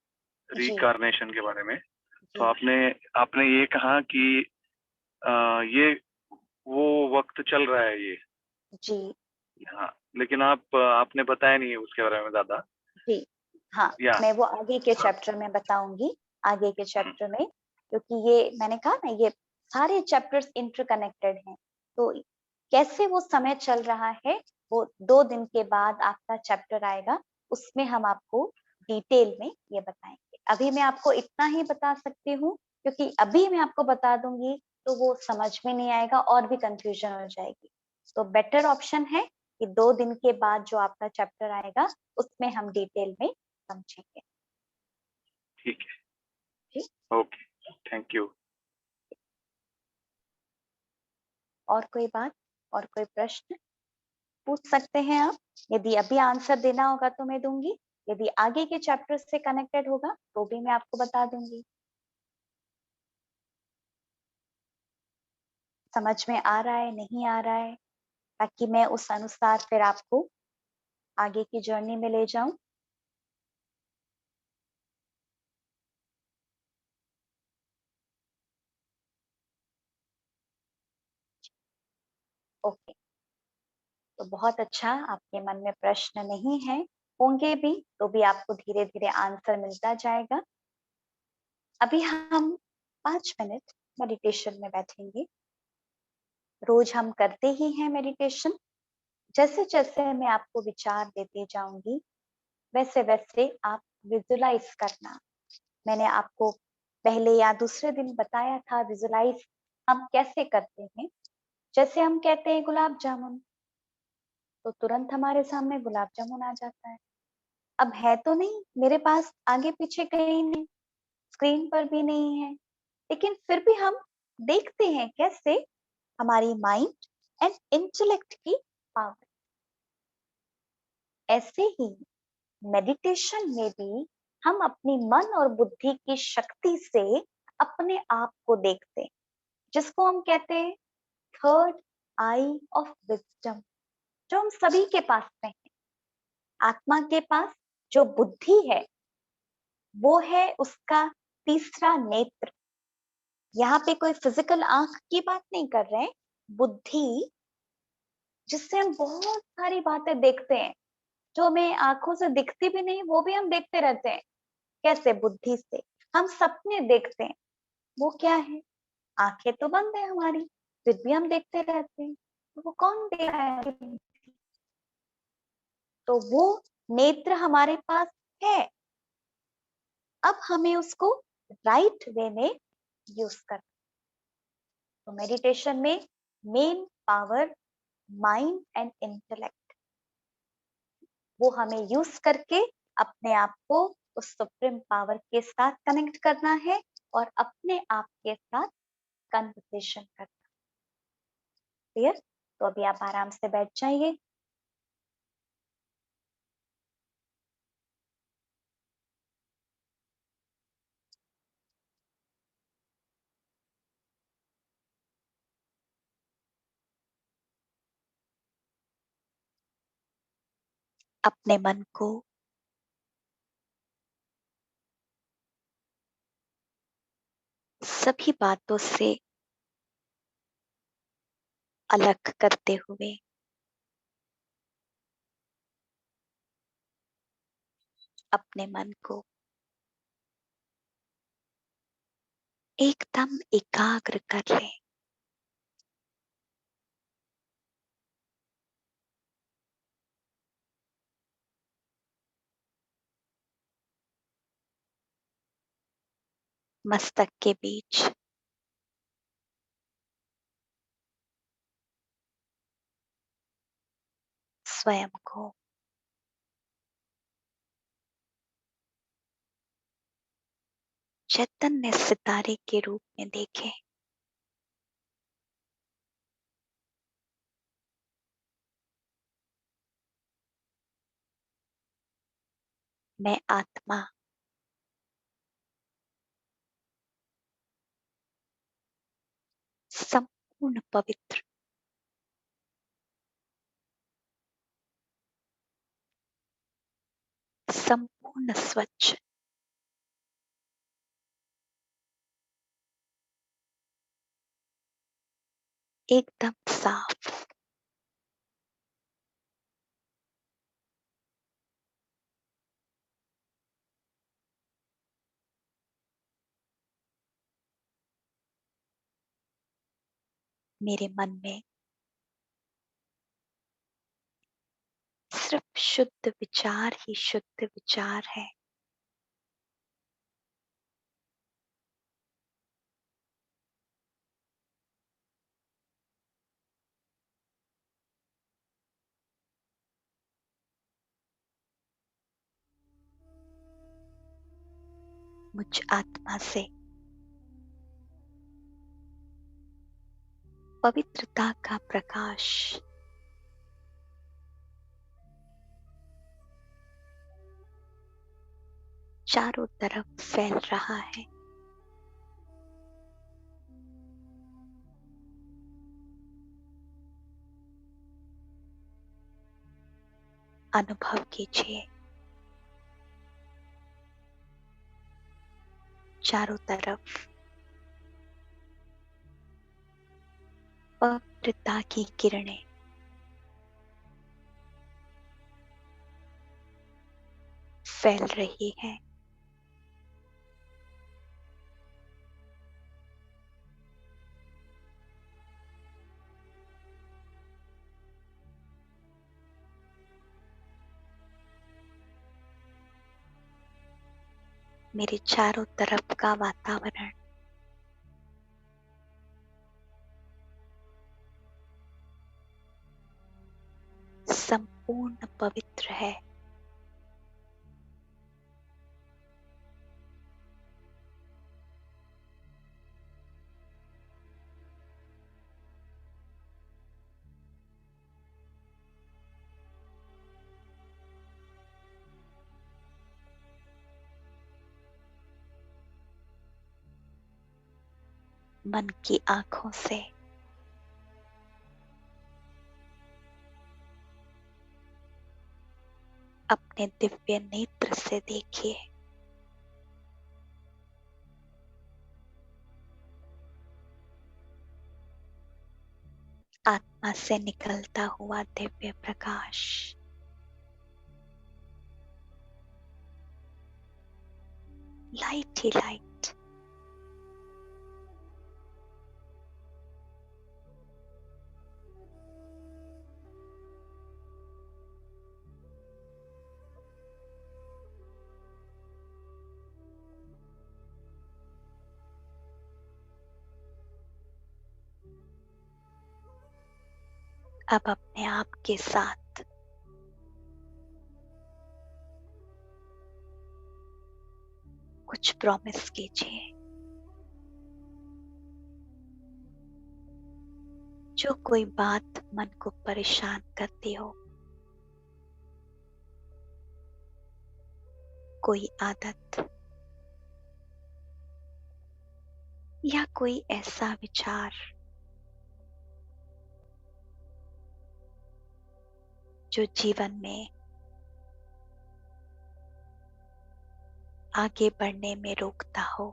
जी रिकार्नेशन के बारे में, तो जी आपने ये कहा कि ये वो वक्त चल रहा है ये। जी हाँ, लेकिन आपने बताया नहीं है उसके बारे में ज्यादा। जी हाँ, या मैं वो आगे के चैप्टर में बताऊंगी, आगे के चैप्टर में, क्योंकि ये मैंने कहा ना, ये सारे चैप्टर्स इंटरकनेक्टेड हैं। तो कैसे वो समय चल रहा है वो 2 दिन के बाद आपका चैप्टर आएगा, उसमें हम आपको डिटेल में ये बताएंगे। अभी मैं आपको इतना ही बता सकती हूँ, क्योंकि अभी मैं आपको बता दूंगी तो वो समझ में नहीं आएगा और भी कंफ्यूजन हो जाएगी। तो बेटर ऑप्शन है कि 2 दिन के बाद जो आपका चैप्टर आएगा उसमें हम डिटेल में समझेंगे। ठीक है, ठीक, ओके, थैंक यू। और कोई बात, और कोई प्रश्न पूछ सकते हैं आप। यदि अभी आंसर देना होगा तो मैं दूंगी, यदि आगे के चैप्टर से कनेक्टेड होगा तो भी मैं आपको बता दूंगी। समझ में आ रहा है, नहीं आ रहा है, ताकि मैं उस अनुसार फिर आपको आगे की जर्नी में ले जाऊं। ओके, तो बहुत अच्छा, आपके मन में प्रश्न नहीं है, होंगे भी तो भी आपको धीरे धीरे आंसर मिलता जाएगा। अभी हम 5 मिनट मेडिटेशन में बैठेंगे। रोज हम करते ही हैं मेडिटेशन। जैसे जैसे मैं आपको विचार देते जाऊंगी वैसे वैसे आप विजुलाइज करना। मैंने आपको पहले या दूसरे दिन बताया था विजुलाइज हम कैसे करते हैं। जैसे हम कहते हैं गुलाब जामुन, तो तुरंत हमारे सामने गुलाब जामुन आ जाता है। अब है तो नहीं मेरे पास, आगे पीछे कहीं नहीं, स्क्रीन पर भी नहीं है, लेकिन फिर भी हम देखते हैं कैसे हमारी माइंड एंड इंटेलेक्ट की पावर। ऐसे ही मेडिटेशन में भी हम अपनी मन और बुद्धि की शक्ति से अपने आप को देखते हैं, जिसको हम कहते हैं थर्ड आई ऑफ विजडम, जो हम सभी के पास में है। आत्मा के पास जो बुद्धि है वो है उसका तीसरा नेत्र। यहाँ पे कोई फिजिकल आंख की बात नहीं कर रहे हैं, बुद्धि, जिससे हम बहुत सारी बातें देखते हैं जो हमें आंखों से दिखती भी नहीं, वो भी हम देखते रहते हैं। कैसे? बुद्धि से। हम सपने देखते हैं, वो क्या है? आंखें तो बंद है हमारी, फिर भी हम देखते रहते हैं, तो वो कौन देख रहा है? तो वो नेत्र हमारे पास है। अब हमें उसको राइट वे में यूज करना। तो मेडिटेशन में main power mind and intellect, वो हमें यूज करके अपने आप को उस सुप्रीम पावर के साथ कनेक्ट करना है और अपने आप के साथ कन्वर्सेशन करना। क्लियर? तो अभी आप आराम से बैठ जाइए। अपने मन को सभी बातों से अलग करते हुए अपने मन को एकदम एकाग्र कर लें। मस्तक के बीच स्वयं को चैतन्य सितारे के रूप में देखें। मैं आत्मा संपूर्ण पवित्र, संपूर्ण स्वच्छ, एकदम साफ, मेरे मन में सिर्फ शुद्ध विचार ही शुद्ध विचार है। मुझ आत्मा से पवित्रता का प्रकाश चारों तरफ फैल रहा है। अनुभव कीजिए, चारों तरफ पवित्रता की किरणें फैल रही है। मेरे चारों तरफ का वातावरण संपूर्ण पवित्र है। मन की आंखों से अपने दिव्य नेत्र से देखिए, आत्मा से निकलता हुआ दिव्य प्रकाश लाइट ही लाइट अब अपने आप के साथ कुछ प्रॉमिस कीजिए। जो कोई बात मन को परेशान करती हो, कोई आदत या कोई ऐसा विचार जो जीवन में आगे बढ़ने में रोकता हो,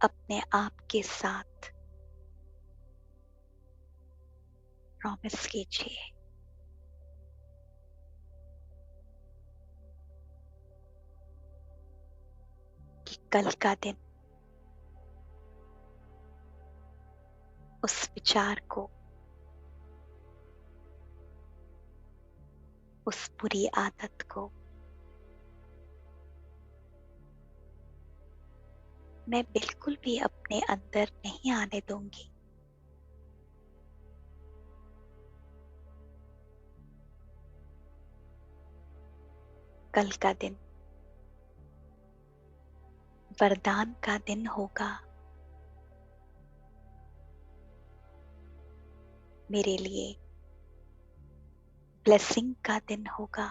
अपने आप के साथ प्रॉमिस कीजिए कि कल का दिन उस विचार को, उस बुरी आदत को मैं बिल्कुल भी अपने अंदर नहीं आने दूंगी। कल का दिन वरदान का दिन होगा मेरे लिए, ब्लेसिंग का दिन होगा।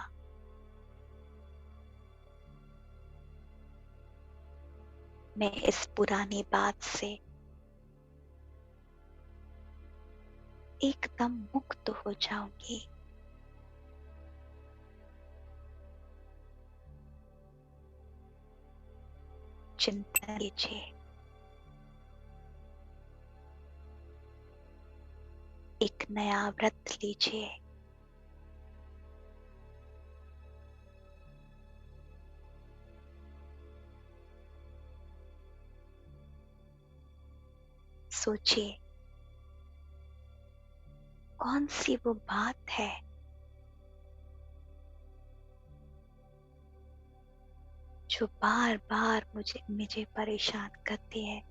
मैं इस पुरानी बात से एकदम मुक्त हो जाऊंगी। चिंता कीजिए, एक नया व्रत लीजिए, सोचिए, कौन सी वो बात है जो बार बार मुझे परेशान करती है।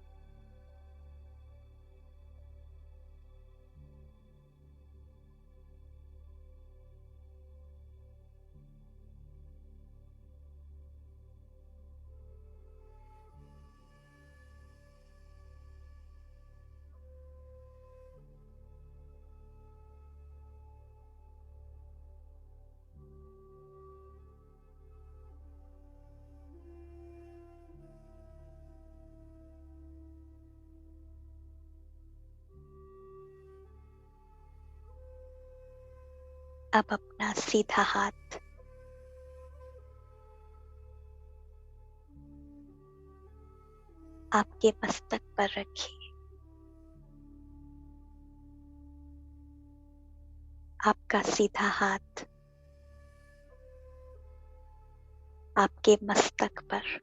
अब अपना सीधा हाथ आपके मस्तक पर रखिए। आपका सीधा हाथ आपके मस्तक पर।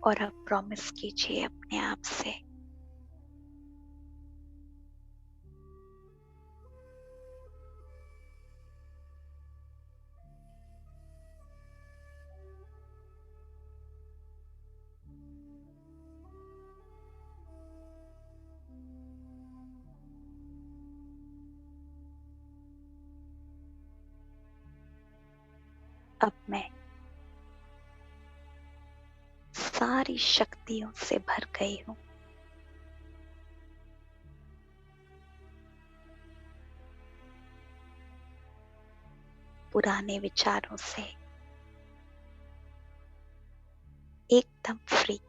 और अब प्रॉमिस कीजिए अपने आप से, अब मैं सारी शक्तियों से भर गई हूँ। पुराने विचारों से एकदम फ्री।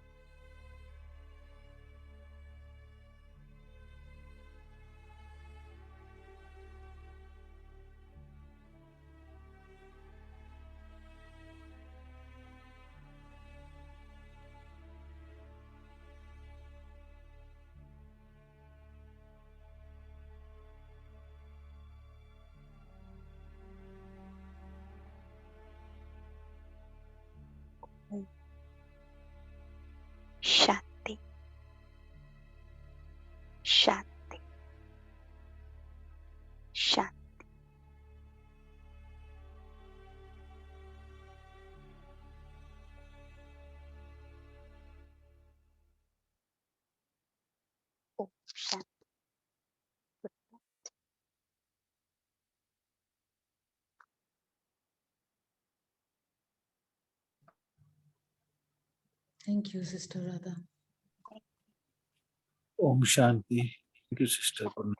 शांति, शांति, शांति। ओम शांति। Thank you, Sister Radha. ओम शांति। Thank you sister.